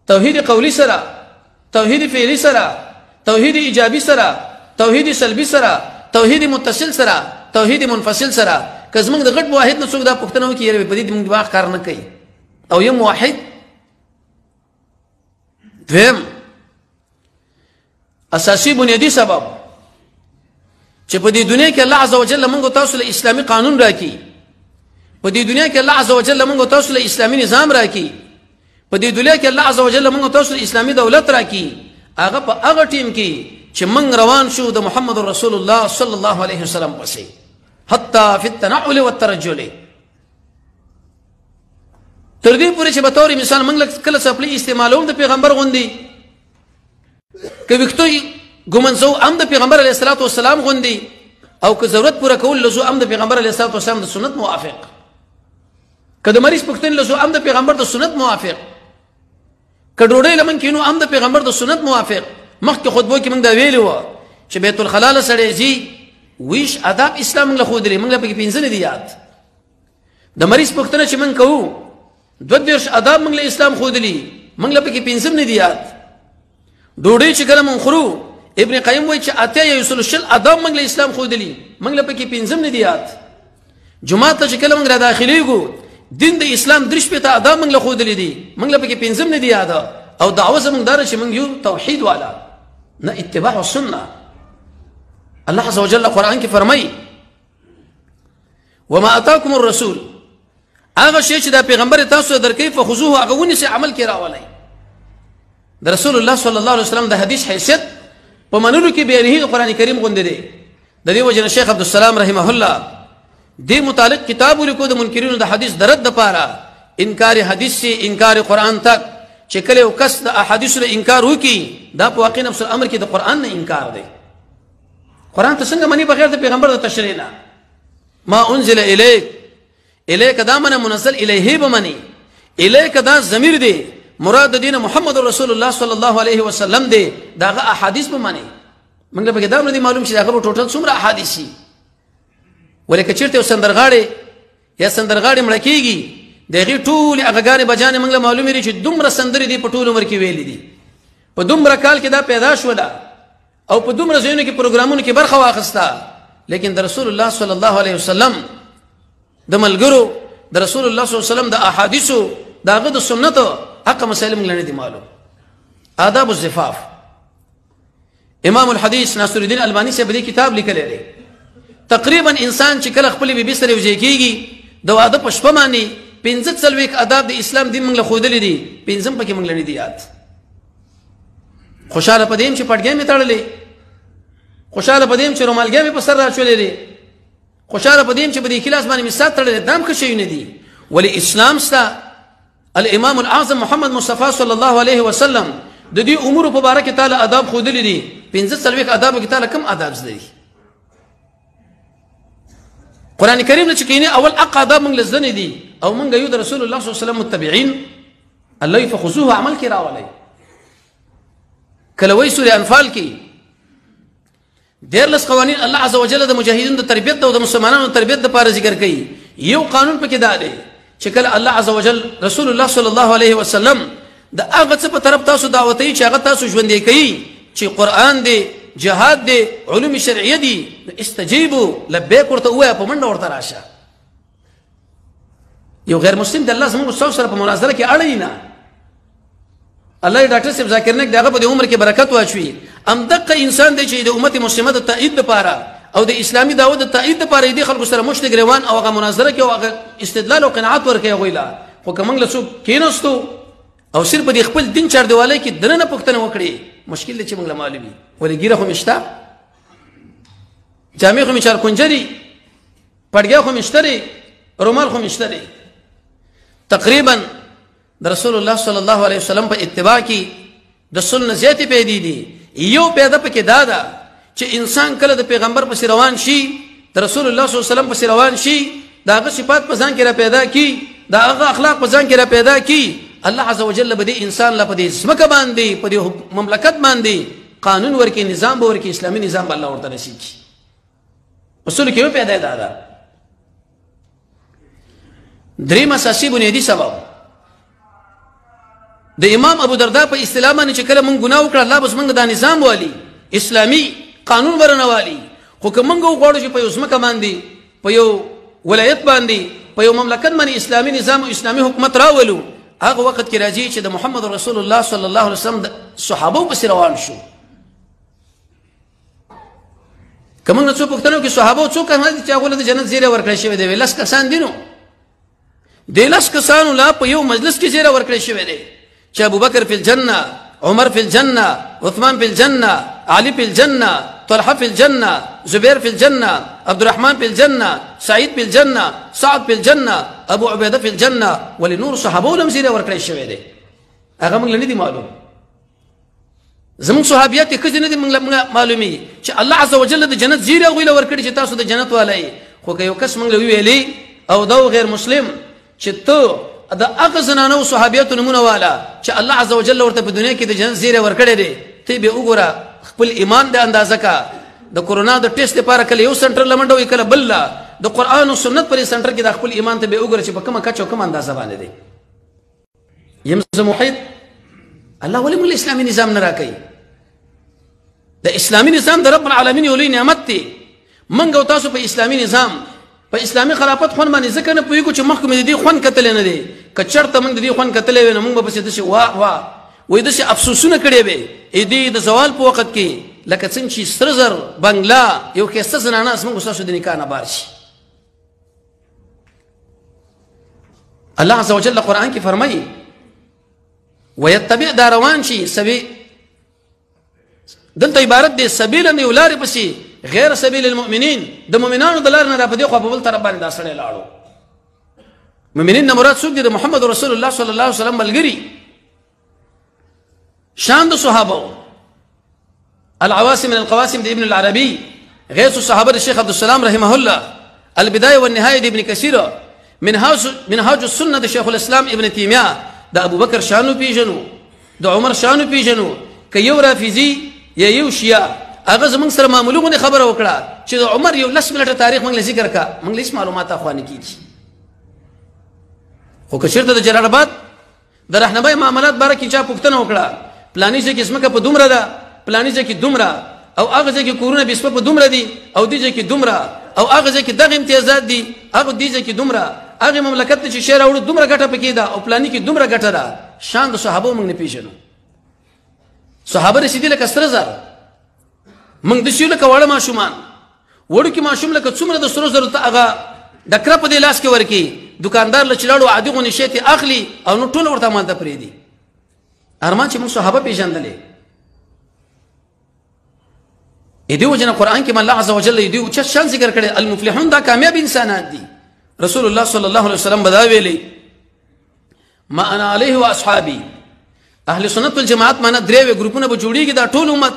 Speaker 1: توحید قولی سره توحید فعلی سره توحید ایجابي سره توحید سلبي سره توحید متصل سره توحید منفصل سره که زمنګ د غټ واحد نه څوک دا پښتنه وکړي یره په دې موږ واخ کار نه کوي او یم واحد دیم اساسی بنیادی سبب چې په دې دنیا کې الله عزوجل موږ تاسو له اسلامي قانون راکړي په دې دنیا کې الله عزوجل موږ تاسو له اسلامي نظام راکړي په دې دنیا کې الله عزوجل موږ تاسو له اسلامي دولت راکړي هغه په هغه ټیم کې چې موږ روان شو د محمد رسول الله صلی الله علیه وسلم پسې حتی فی التنعل والترجل تر دې پورې چې به تور مثال موږ کله سپلی استعمالوم د پیغمبر غوندي کوي کتوي ګمنځو ام د پیغمبر علیه الصلاۃ والسلام غوندي او که ضرورت پوره کول لزو ام د پیغمبر علیه الصلاۃ والسلام د سنت موافق کله مریض پښتون لزو ام د پیغمبر د سنت موافق کډوړې لمن کینو ام د پیغمبر د سنت موافق مخکې خطبه کې موږ دا ویلو چې بیت الخلا سره جی ویش آداب اسلام له خو درې موږ په کې پنځه نه دي یاد د مریض پښتنه چې موږ کوو دو دیرش آداب موږ له اسلام خو دي موږ په کې پنځه نه دي یاد ډوډۍ چې کله موږ خورو ابن قیم وایي چې اته یوسل شل آداب موږ له اسلام خو دي موږ په کې پنځه نه دي یاد جمعه ته چې کله موږ را داخليږو دین د اسلام درش په آداب موږ له خو دي موږ په کې پنځه نه دي یاد او دعوه زموږ دار چې موږ یو توحید والا نه اتباع السنه. الله عز وجل قرآن کې فرمایي وما اتاكم الرسول هغه شی چې د پیغمبر تاسو درکې فخذوه هغه ونی سي عمل کې راولای. د رسول الله صلی الله علیه وسلم د حدیث حیثیت په منلو کې بیانې د قران کریم غونډه دي. د دې وجه شیخ عبد السلام رحمه الله دې متعلق کتاب لیکو د منکرینو د حدیث درد لپاره انکار حدیث سے انکار قرآن تک چې کله یو کس د احادیث له انکار وکي دا په واقع نفس الامر کې د قرآن نه انکار دی. قرآن ته څنګه منی بغیر د پیغمبر د تشریع نه ما انزل الیک دا من منزل الیه بمنی الیک دا ضمیر دی مراد دین محمد رسول الله صلی الله علیه وسلم دی داغه احادیث بمنی موږ به دا نه معلوم شي داغه ټوټل څومره احادیث دي ولکه چیرته سندرغاړي یا سندرغاړي مړ کیږي دغه ټول هغه بجانې موږ معلومه لري چې دومره سندري دي په ټول عمر کې ویلي دي په دومره کال کې دا پیدا شوله او په دومره ځایونو کې پروګرامونو کې برخه واخسته لیکن د رسول الله صلی الله علیه وسلم د ملګرو د رسول الله صلی الله علیه وسلم د احادیثو داغه د سنت حق مسائل موږ نه دي معلوم. آداب الزفاف امام الحدیث ناصر الدین البانی سے بدی کتاب لیکلی دی. تقریبا انسان چې کله خپل بیبي سره یو ځای کیږي د واده په شپه باندې پنځه څلوېښت آداب د اسلام دین موږ له ښودلي دي، پنځم پکې موږ له نه دي یاد. خوشحاله په دې یم چې پټګۍ مې تړلې، خوشحاله په دې یم چې رومالګۍ مې په سر راچولې دي، خوشحاله په دې یم چې په دې کلاس باندې مې سات تړلې. دا هم ښه شیونه دي. ولې اسلام ستا الامام الاعظم محمد مصطفی صلی الله علیه وسلم د دې امور په باره کې تعالی آداب ښودلي دي. پنځه څلوېښت آدابو کې تعالی کوم آداب زده دي؟ قرآن کریم نه چې کینې اول اق آداب موږ له زده نه دي او موږ یو د رسول الله صلی الله علیه وسلم متبعین. الله فخذوه عمل کې راولئ. کله وایي سورې انفال کې 14 قوانین الله عز وجل د مجاهدینو د تربیت او د مسلمانانو د تربیت لپاره ذکر کوي. یو قانون پکې دا دی چې کله الله عز وجل رسول الله صلی الله علیه وسلم د هغه څه په طرف تاسو دعوت کوي چې هغه تاسو ژوندې کوي، چې قرآن دی، جهاد دی، علوم شرعیه دي، استجیبوا لبیک ورته ووایه، په منډه ورته راشه. یو غیر مسلم د الله زموږ استاد سره په مناظره کې اړوي نه. الله ډاکټر صاحب ذاکر نک دغه په عمر کې برکت واچوي. دغه انسان دی چې د امت مسلمه د تایید لپاره او د اسلامي دعوت د تایید لپاره دې خلکو سره مشت ګریوان او هغه مناظره کې او هغه استدلال او قناعت ورکوي. غویلا خو کومنګ له څوک کیناستو او صرف د خپل دین چار دیوالۍ کې دنه پښتنه وکړي، مشکل دی چې موږ له معلومي ولې ګیره خو مشتا، جامع خو مشار کنجري، پړګیا خو مشتري، رومال خو مشتري. تقریبا د رسول الله صلی الله علیه وسلم په اتباع کې د سنت زیاتې پیدا دي. یو پیدا پکې دا ده چې انسان کله د پیغمبر پسې روان شي، د رسول الله صلی الله علیه وسلم پسې روان شي، دا هغه صفات په ځان کې را پیدا کی، دا هغه اخلاق په ځان کې را پیدا کی. الله عز وجل به دې انسان لا په دې ځمکه باندې په دې مملکت باندې قانون ورکی، نظام به ورکی، اسلامي نظام به الله ورته نصیب کړي. اصول کې پیدا ده. دریم اساسي بنیادی سبب د امام ابو دردا په اصطلاح باندې چې کله مونږ ګناه وکړه الله بس مونږ دا نظام والی، اسلامي قانون ورنوالي. خو که مونږ وغواړو چې په یو ځمکه باندې، په یو ولایت باندې، په یو مملکت باندې اسلامي نظام او اسلامي حکومت راولو، هغه وخت کې راځي چې د محمد رسول الله صلی الله علیه وسلم د صحابه پسې روان شو. که موږ نه څوک پوښتنه وکړي صحابه څوک هغه چې هغوی له د جنت زیری ورکړی شوی دی؟ 10 کسان دي. نو د 10 کسانو لا په یو مجلس کې زیری ورکړی شوی دی چې ابوبکر فی الجنه، عمر فی الجنه، عثمان فی الجنه، علي فی الجنه، طلحه فی الجنه، زبیر فی الجنه، عبد الرحمن فی الجنه، سعید فی الجنه، سعد فی الجنه، ابو عبیده فی الجنه. ولنور صحابه لم زیری ورکړی شوی دی. هغه موږ نه دي معلوم. زمون صحابيات کله نه دي موږ معلومي چې الله عز وجل د جنت زیری غویله ورکړي چې تاسو د جنت والای. خو که یو کس موږ ویلي او دا غیر مسلم چې ته د هغه زنانو صحابيات نمونه والا چې الله عز وجل ورته په دنیا کې د جنت زیری ورکړي دي، ته به وګوره خپل ایمان د اندازه کا. د کورونا د ټیسټ لپاره کله یو سنټر لمنډوي، کله بل د قران او سنت پر سنټر کې د خپل ایمان ته به وګوره چې په کومه کچو کوم اندازه باندې دی. يمز موحد الله ولې موږ اسلامي نظام نه راکړي؟ د اسلامي نظام د رب العالمین یو لوی نعمت دی. موږ او تاسو په اسلامي نظام، په اسلامي خلافت خون باندې ځکه نه پوهېږو چې مخکې مې د دې خوند کتلی نه دی. که چېرته موږ د دې خوند کتلی وی نو موږ به پسې داسې واه وایي داسې افسوسونه کړی وی دې د زوال په وخت کې، لکه څنګه چې سره زر بنګلا یو ښایسته زنانه زموږ ستاسو د نکاح نه بار شي. الله عز وجل قرآن کې فرمایي ويتبع دا روان شي سبيل، دلته عبارت دی سبیل نه یو لارې پسې غیر سبیل المؤمنین، د مؤمنانو د لارې نه را په دې خوا په بل طرف باندې دا سړی لاړو. مؤمنین نه مراد څوک دي؟ د محمد رسول الله صلی الله علیه وسلم ملګري. شان د صحابه العواصم من القواسم د ابن العربي، غيث الصحابه الشيخ عبد السلام رحمه الله، البدايه والنهايه د ابن كثير، منهاج السنه د شيخ الاسلام ابن تيميه، د ابو بکر شانو پیژنو، د عمر شانو پیژنو. که یو رافضي یا یو شیعه هغه زمونږ سره معمولونه خبره وکړه چې د عمر یو 10 منټه تاریخ موږ له ذکر کا، موږ له هیڅ معلومات اخوانه کیږي. خو که چېرته د جلال آباد د رهنمای معاملات باره کې چا پوښتنه وکړه پلاني ځای کې ځمکه په دومره ده، پلاني ځای کې دومره، او هغه ځای کې کورونه بسپه په دومره دي، او دې ځای کې دومره، او هغه ځای کې دغه امتیازات دي، هغه دې ځای کې دومره، هغه مملکت چې شهر اورو دومره ګټه پکې ده او پلاني کې دومره ګټه ده. شان د صحابه موږ نه پیژنو. صحابه رسیدي لکه سره زر، موږ د شیو لکه واړه ماشومان، وړو کې ماشوم لکه څومره د سرو زرو ته هغه ډکره په دې لاس کې ورکی، دکاندار له چلاړو عادي غونې شی ته اخلي او نو ټول ورته مال ته پرېږدي ارمان چې موږ صحابه پېژندلې دې وجه نه قرآن کې الله عز وجل دې اوچت شان ذکر کړی المفلحون دا کامیاب انسانان دي رسول الله صلی الله علیه وسلم بدا ویلي ما انا علیه واصحابي اهل سنت والجماعت معنا درې ګروپونه به جوړیږي دا ټول امت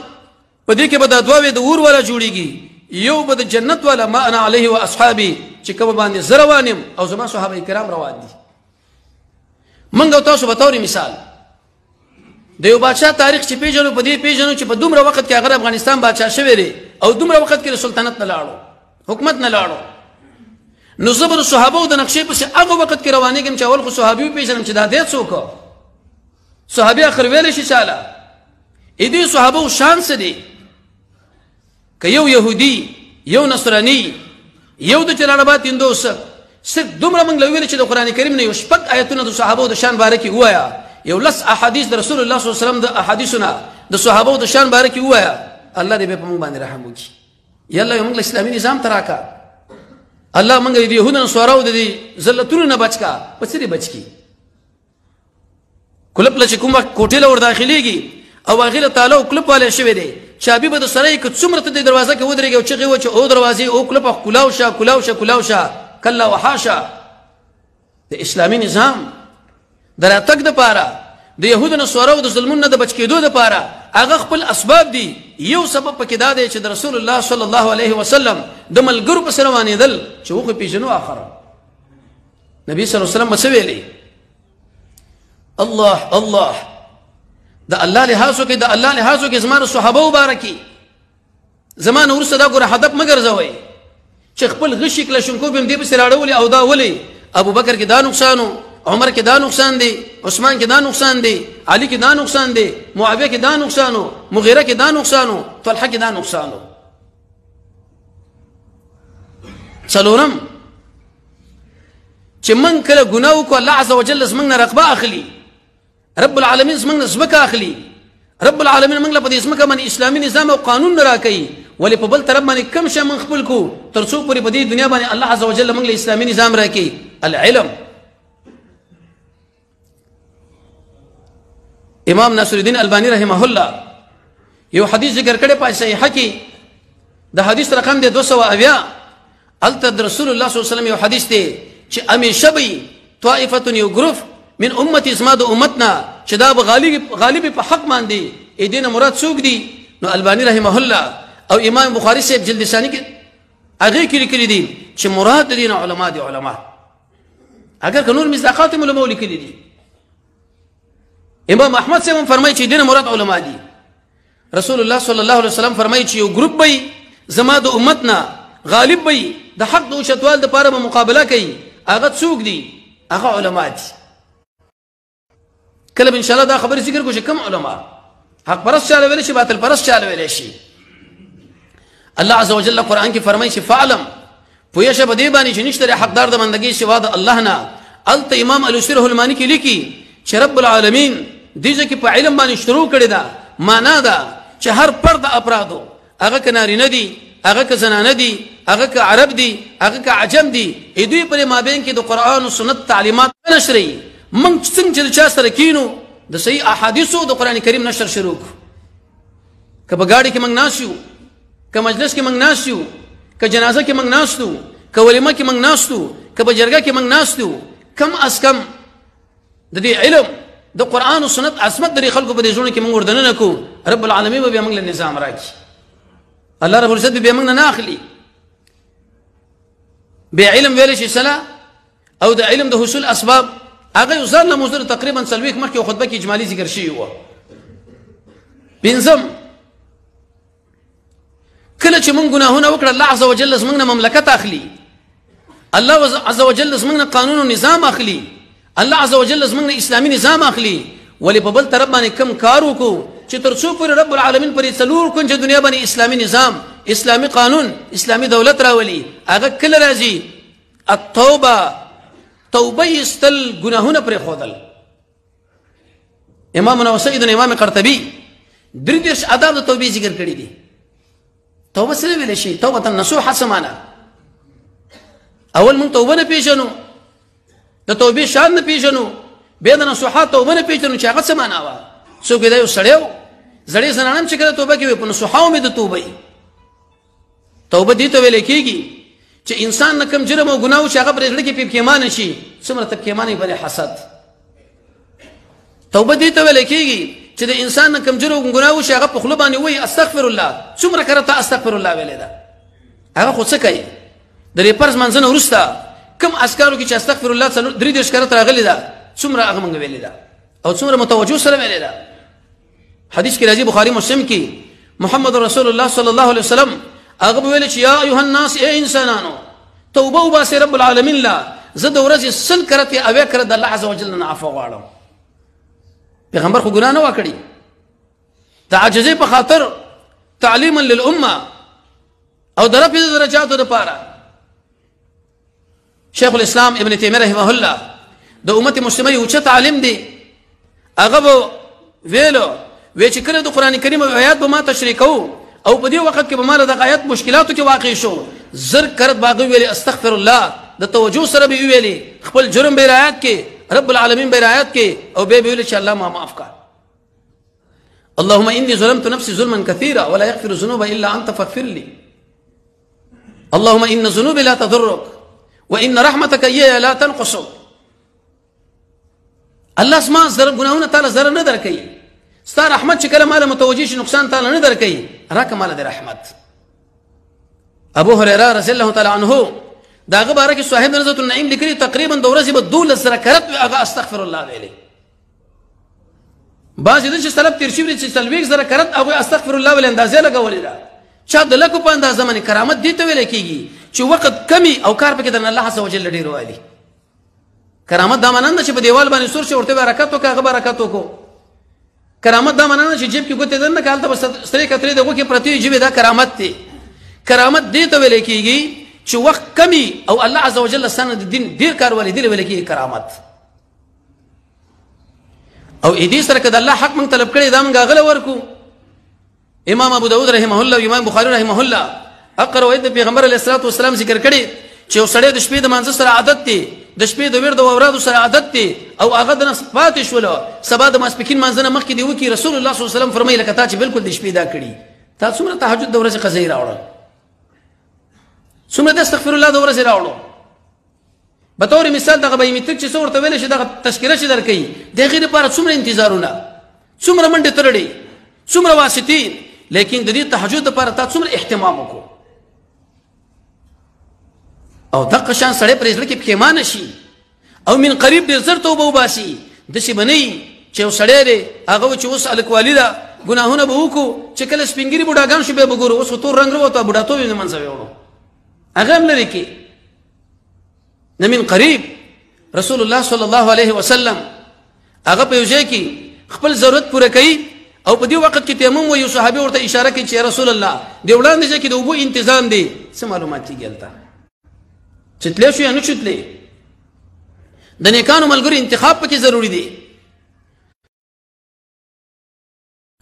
Speaker 1: په دې کې به دا دوه د اور والا جوړیږي یو به د جنت والا ما انا علیه واصحابي چې کوم باندې زروانم او زما صحابه کرام روان دي منګو تاسو به توري مثال د یو بادشاہ تاریخ چې پیژنو په دې پیژنو چې په دومره وخت کې هغه افغانستان بادشاہ شوی دی او دومره وخت کې سلطنت نه لاړو حکومت نه لاړو نو زبر صحابه د نقشې په هغه وخت کې روانېږم چې اول خو صحابي پیژنم چې دا دې څوک صحابي اخر ویل شي چاله دې صحابه شان څه دي که یو يهودي یو نصراني یو د جلال آباد هندوس صرف دومره موږ ویل چې د قران کریم نه یو شپږ آیتونه د صحابه د شان باره کې وایا یو لس احادیث د رسول الله صلی الله علیه وسلم د احادیثونه د صحابه د شان باره کې وایا الله دې په موږ باندې رحم وکړي یالله یو موږ اسلامي نظام تراکا الله موږ دې يهودانو سوراو دې ذلتونو نه بچکا پسري بچکی کلب لچ کوم کوټه لور داخليږي او هغه تعالی کلب والے شوی دی چابي به د سره کې څومره ته د دروازه کې ودرېږي او چغي و چې او دروازې او کلب کلاوشه کلا وحاشا د اسلامي نظام دراتک د پاره د يهودانو سوراو د ظلمونو د بچ کېدو د پاره هغه خپل اسباب دي یو سبب پکې دا دی چې د رسول الله صلی الله علیه وسلم د ملګرو په سره باندې چې وخت پیژنو اخر نبی صلی الله علیه وسلم وسویلی الله د الله لحاظو کې زمانه صحابه مبارکي زمانه ورسره دا ګره هدف مگر زوي چې خپل غشي کله شونکو بهم دې په سره اړولي او دا ولي ابو بکر کې دا نقصانو عمر کې دا نقصان دی عثمان کې دا نقصان دی علي کې دا نقصان دی معاويه کې دا نقصانو مغیره کې دا نقصانو طلحه کې دا نقصانو څلورم چې من کله ګناو کو الله عز وجل زمنګ رغبه اخلي رب العالمین زمنګ زبکه اخلي رب العالمین موږ له دې زمکه باندې اسلامي نظام او قانون راکړي ولې په بل طرف باندې کم شه من خپل کو ترڅو پورې په دې دنیا باندې الله عز وجل موږ له اسلامي نظام راکړي العلم امام ناصر الدین البانی رحمه الله یو حدیث ذکر کړي په صحیحه کې د حدیث رقم دی 270 التد رسول الله صلی الله علیه وسلم یو حدیث دی چې همیشه به طائفه یو ګروپ من امتي اسما د امتنا چې دا غالب په حق باندې اې دینه مراد څوک دي نو البانی رحمه الله او امام بخاری صاحب جلد ثانی کې هغه کې لیکلي دي چې مراد دین علما دي علما اگر قانون مصداقات علماء لیکلي دي امام احمد صاحب فرمایي چې دین مراد علما دي رسول الله صلی الله علیه وسلم فرمایي چې یو ګروپ به زما د امتنا غالب به د حق د شتوال د پاره مقابله کوي هغه څوک دي هغه علما دي کله ان شاء الله دا خبر ذکر کو چې کوم علما حق پرست چاله ویل شي باطل پرست چاله ویل شي الله عز وجل قرآن کې فرمایي چې فعلم پوهه شه بدی باندې چې نشته حقدار د بندګۍ سوا د الله نه الت امام الوسیر المانی کې لیکي چې رب العالمین دې ځکه په علم باندې شروع کړی دا معنا دا چې هر فرد افرادو هغه کناري نه دي هغه که زنانه دي هغه که عرب دي هغه که عجم دي دوی پر مابین کې د قرآن او سنت تعلیمات نشري من څنګه چې چا سره کینو د صحیح احادیثو د قران کریم نشر شروع که په گاډي کې موږ ناشو که مجلس کې موږ ناشو که جنازه کې موږ ناشو که ولیمه کې موږ ناشو که په جرګه کې موږ ناشو کم از کم د دې علم د قران او سنت عصمت د خلکو په دې ژوند کې موږ وردن نه کو رب العالمین به موږ له نظام راکړي الله رب العزت به موږ نه اخلي به علم ویل شي سلا او د علم د حصول اسباب هغه یو ځل موضوع تقریبا سلويک مخکې خطبه کې اجمالی ذکر شوی و بنظم کله چې موږ ګناهونه وکړه الله عز وجل زموږ مملکت اخلي الله عز وجل زموږ قانون او نظام اخلي الله عز وجل زموږ اسلامي نظام اخلي ولې په بل طرف باندې کم کار وکړو چې تر څو پورې رب العالمین پرې څلور کنجه دنیا باندې اسلامي نظام اسلامي قانون اسلامي دولت راولي هغه کله راځي التوبه توبه استل گناهونه پر خودل امام نووي د امام قرطبي دردش آداب د توبې ذکر کړی دي توبه سره ویل شي توبه نصوحه سمانه اول مون توبه نه پیژنو د توبې شان نه پیژنو بیا د نصوحات توبه نه پیژنو چې هغه څه معنا وه څوک دا یو سړی و زړې زنانه هم چې کله توبه کوي په نصوحاو مې د توبې توبه دې ته ویل کېږي چې انسان نه کوم جرم او ګناه چې هغه پرې زړه کې پښیمانه شي څومره ته پښیمانه بلې حسد توبه دې ته ویل کېږي چې د انسان نه کوم جرم او ګناه چې هغه په خوله باندې وایي استغفر الله څومره کرته استغفر الله ویلې ده هغه خو څه کوي د ریپرز منځنه وروسته کوم اسکارو کې چې استغفر الله 33 کرته راغلي ده څومره هغه مونږ ویلې ده او څومره متوجه سره ویلې ده حدیث کې راځي بخاری مسلم کې محمد رسول الله صلی الله علیه وسلم هغه ویل چې یا ایها الناس ای انسانانو توبه وباسئ رب العالمین لا زه د ورځې سل کرته اویا کړه د الله عز وجل نه عفو غواړم پیغمبر خو ګناه نه وکړي د عاجزۍ په خاطر تعلیما للامه او د رفع درجاتو لپاره شیخ الاسلام ابن تیمیه رحمه الله د امت مسلمه یو چت عالم دی هغه ویلو چې کله د قران کریم آیات به ما تشریح کوو او په دې وخت کې به ما د آیات مشکلاتو کې واقع شو زر کرت باغ ویلي استغفر الله د توجه سره به ویلي خپل جرم به رعایت کې رب العالمین به رعایت کې او به ویلي چې الله ما معاف کړه اللهم اني ظلمت نفسي ظلما كثيرا ولا يغفر الذنوب الا انت فاغفر لي اللهم ان ذنوبي لا تضرك وان رحمتك هي لا تنقصك الله اسما زر ګناونه تعالی زر نه درکې ستا رحمت چې کله مال متوجه شي نقصان تعالی نه درکې راکه مال د رحمت ابو هريره رضی الله تعالی عنه داغه بارک صاحب نزت النعیم لیکلي تقریبا د ورځې به 12 کرت هغه استغفر الله ویلي بعض د چې طلب تیر شي چې سلويک زره کرت هغه استغفر الله ول اندازې لګولې ده چا د لکو په اندازه باندې کرامت دي ته ویل کېږي چې وخت کمی او کار پکې د الله عز وجل ډیر والی کرامت دا مانند چې په دیوال باندې سور شي ورته برکت وکړه هغه برکت وکړو کرامت دا مانند چې جیب کې ګوتې دنه کالته بس ستري کتري دغه کې پرتی جیب دا کرامت دی کرامت دې ته ویل کېږي چې وخت کمی او الله عز وجل سند دین ډیر کار ولې دی ویل کېږي کرامت او دې سره کده الله حق من طلب کړي دا موږ غل ورکو امام ابو داود رحمه الله امام بخاری رحمه الله اقرا د پیغمبر علیه الصلاه والسلام ذکر کړي چې سړی د شپې د منځ سره عادت دی د شپې د ورد او اوراد سره عادت دی او هغه د نس پاتې شول سبا د ماسپکین منځنه مخکې دی وکي رسول الله صلی الله علیه وسلم فرمایي لکه تا چې بالکل د شپې دا کړي تا څومره تهجد د ورځې قضیه راوړل څومره د استغفر الله د ورځې راوړل به تور مثال دغه بایومټریک چې څورته ویل شي دغه تشکیله شي درکې دغه لپاره څومره انتظارونه څومره منډه ترړي څومره واسطین لیکن د دې تهجد لپاره تا څومره اهتمام وکړو او دغه شان سړی پرې ځل کې پښیمانه شي او من قریب ډېر زر توبه وباسي داسې به نه وي چې یو سړی دی هغه چې اوس هلکوالي ده ګناهونه به وکړو چې کله سپین ږیري بوډاګان شو بیا به ګورو اوس خو تور رنګ راووته بوډاتوب یې د منځه ویوړو هغه هم لرې کې نه من قریب رسول الله صلی الله علیه وسلم هغه په یو ځای کې خپل ضرورت پوره کوي او په دې وخت کې تیمم و یو صحابي ورته اشاره کوي چې رسول الله دی وړاندې ځای کې د اوبو تنظیم دی څه معلومات کېږي هلته چې تللی شو یا نه شو تللی د نیکانو ملګرو انتخاب پکې ضروري دی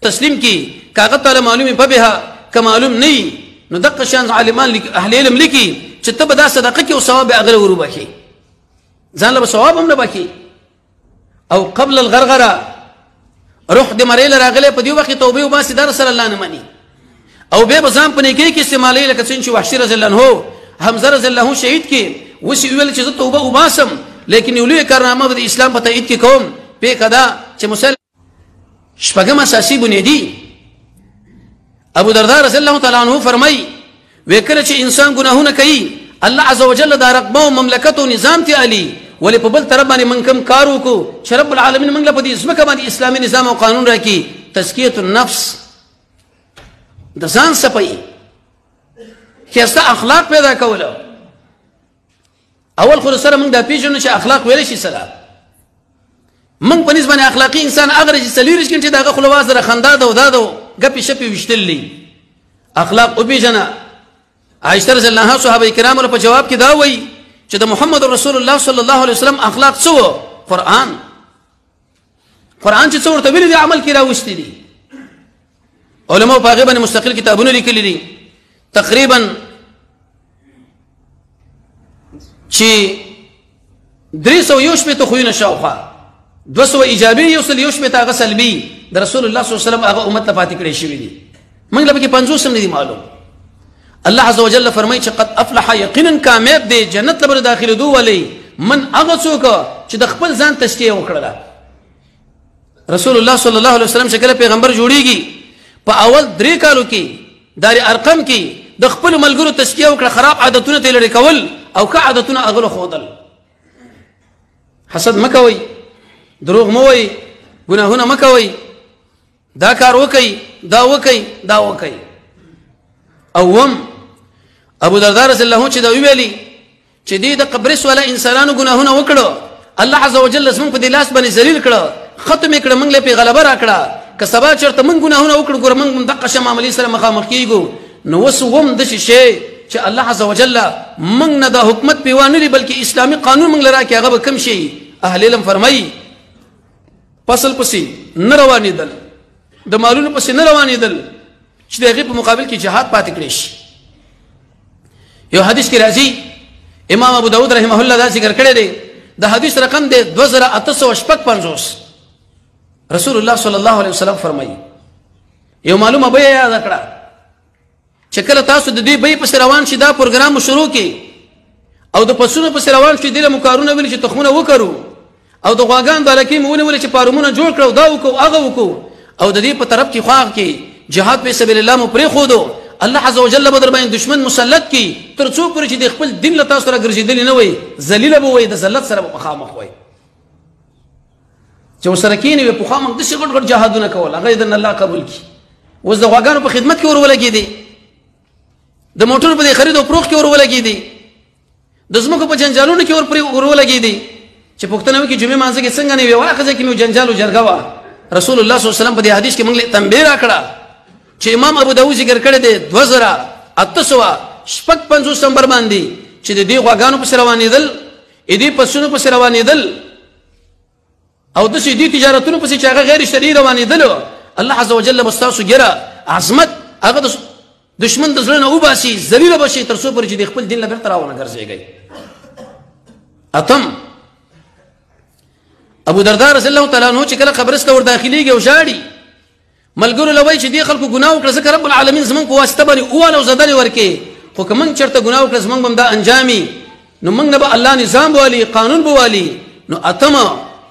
Speaker 1: تسلیم کی کاغذ تعالی معلومه په بها که معلوم نه نو دغه شان عالمان اهل علم لیکي چې ته به دا صدقه کې او ثواب هغه ورو بخي ځان له ثواب هم نه بخي او قبل الغرغره روح د مریل راغله په دی وخت توبه وباسي در سره الله نه مني او به بزام په نیکی کې استعمالي لکه څنګه چې وحشي رضی الله عنه حمزه رضی الله عنه شهید کې وسی ویل چې توبه وباسم لیکن یو لوی کارنامه د اسلام په تایید کې کوم په کدا چې مسلمان شپږم اساسي بنیادی ابو درداء رضی الله تعالی عنہ فرمای وکړه چې انسان ګناهونه کوي الله عز وجل دا رقبه او مملکت او نظام ته علي ولې په بل طرف باندې من کم کار وکړو چې رب العالمین موږ له په دې اسمه باندې اسلامي نظام او قانون راکړي تزکیه النفس د ځان صفای خاصه اخلاق پیدا کول اول خو سره موږ د پیژنو چې اخلاق ویل شي سره موږ په نسبت اخلاقی انسان اگر چې سلیریش کې چې دغه خلواز سره خندا ده او دادو غپی شپی وشتلې اخلاق او پیژنه عائشہ رضی الله عنها صحابه کرام له جواب کې دا وایي چې د محمد رسول الله صلی الله علیه وسلم اخلاق څه قرآن چې څو ورته ویلي دي عمل کې راوستي دي علماء په هغه باندې مستقل کتابونه لیکلي دي تقریبا چې 300 شپېته خویونه شاوخوا 200 ایجابي یو سل یو شپېته هغه سلبي د رسول الله صلی الله علیه وسلم هغه امت ته پاتې کړی شوي دي موږ له پکې 50 هم نه دي معلوم الله عز وجل فرمایي چې قد افلح یقینا کامیاب دی جنت لپاره داخلېدو ولې من هغه څوک چې د خپل ځان تزکیه وکړله رسول الله صلی الله علیه وسلم چې کله پیغمبر جوړیږي په اول 3 کالو کې دار ارقم کې د خپل ملګرو تزکیه وکړه خراب عادتونه ته لري کول او که عادتونه هغه خودل حسد مکوي دروغ مو وي ګناهونه مکوي دا کار وکي دا وکي دا وکي اوم ابو درداء رضی الله عنه چې دا ویلي چې دې د قبرس ولا انسانانو ګناهونه وکړو الله عز وجل زموږ په دې لاس باندې ذلیل کړو ختم کړه موږ له په غلبه راکړه که سبا چرته موږ ګناهونه وکړو ګور موږ دغه شم عملی سره مخامخ کیږو نو وسوم د شي چې الله عز وجل موږ نه د حکومت پیوانه لري بلکې اسلامي قانون موږ لرا کې هغه کم شي اهل علم فرمایي فصل پسې نه روانېدل د مالونو پسې نه روانېدل چې دغه په مقابل کې جهاد پاتې کړی شي یو حدیث کې راځي امام ابو داود رحمه الله دا ذکر کړی دی د حدیث رقم دی 2855 رسول الله صلی الله علیه وسلم فرمایي یو معلومه به یاد کړه چې کله تاسو د دې به په روان شي دا پروګرام شروع کی او د پسونو په روان شي د مکارونه ویل چې تخمونه وکړو او د غواګان د لکې مونږ ویل چې پارمونه جوړ کړو دا وکړو هغه وکړو او د دې په طرف کې خواغ کې جهاد په سبیل الله مو پرې خودو الله عز وجل بدر باندې دشمن مسلط کی ترڅو پر چې د خپل دین له تاسو سره ګرځیدلی نه وي ذلیل به وي د ذلت سره په خامخ وي چې وسره کینی په خامخ د شغل غړ جهادونه کول هغه د الله قبول کی وز د غواګانو په خدمت کې ورولګي دي د موټر په خرید او فروخت کې ورولګي دي د زمکو په جنجالونو کې ورولګي دي چې پښتنو کې جمعه مانځي کې څنګه نه وي واخځه کې مو جنجالو جرګوا رسول الله صلی الله علیه وسلم په دې حدیث کې موږ له تنبیه راکړه چې امام ابو داود ذکر کړی دی 2855 نمبر باندې چې د دې غواګانو په روانېدل دې پسونو په روانېدل او د دې تجارتونو په چې هغه غیر شرعي روانېدل الله عز وجل مستاسو ګره عظمت هغه دشمن د زړه نه وباسي ذلیل بشي تر څو پر چې د خپل دین له بیرته راونه ګرځيږي اتم ابو درداء رضی الله تعالی عنہ چې کله قبرسته ور داخليږي او شاړي ملګرو لوي چې دی خلکو ګناه وکړه ځکه رب العالمین زمون په واسطه باندې اوله زدل ورکي خو کوم چرته ګناه وکړه زمون بم دا انجامي نو موږ به الله نظام والی قانون بوالي نو اتم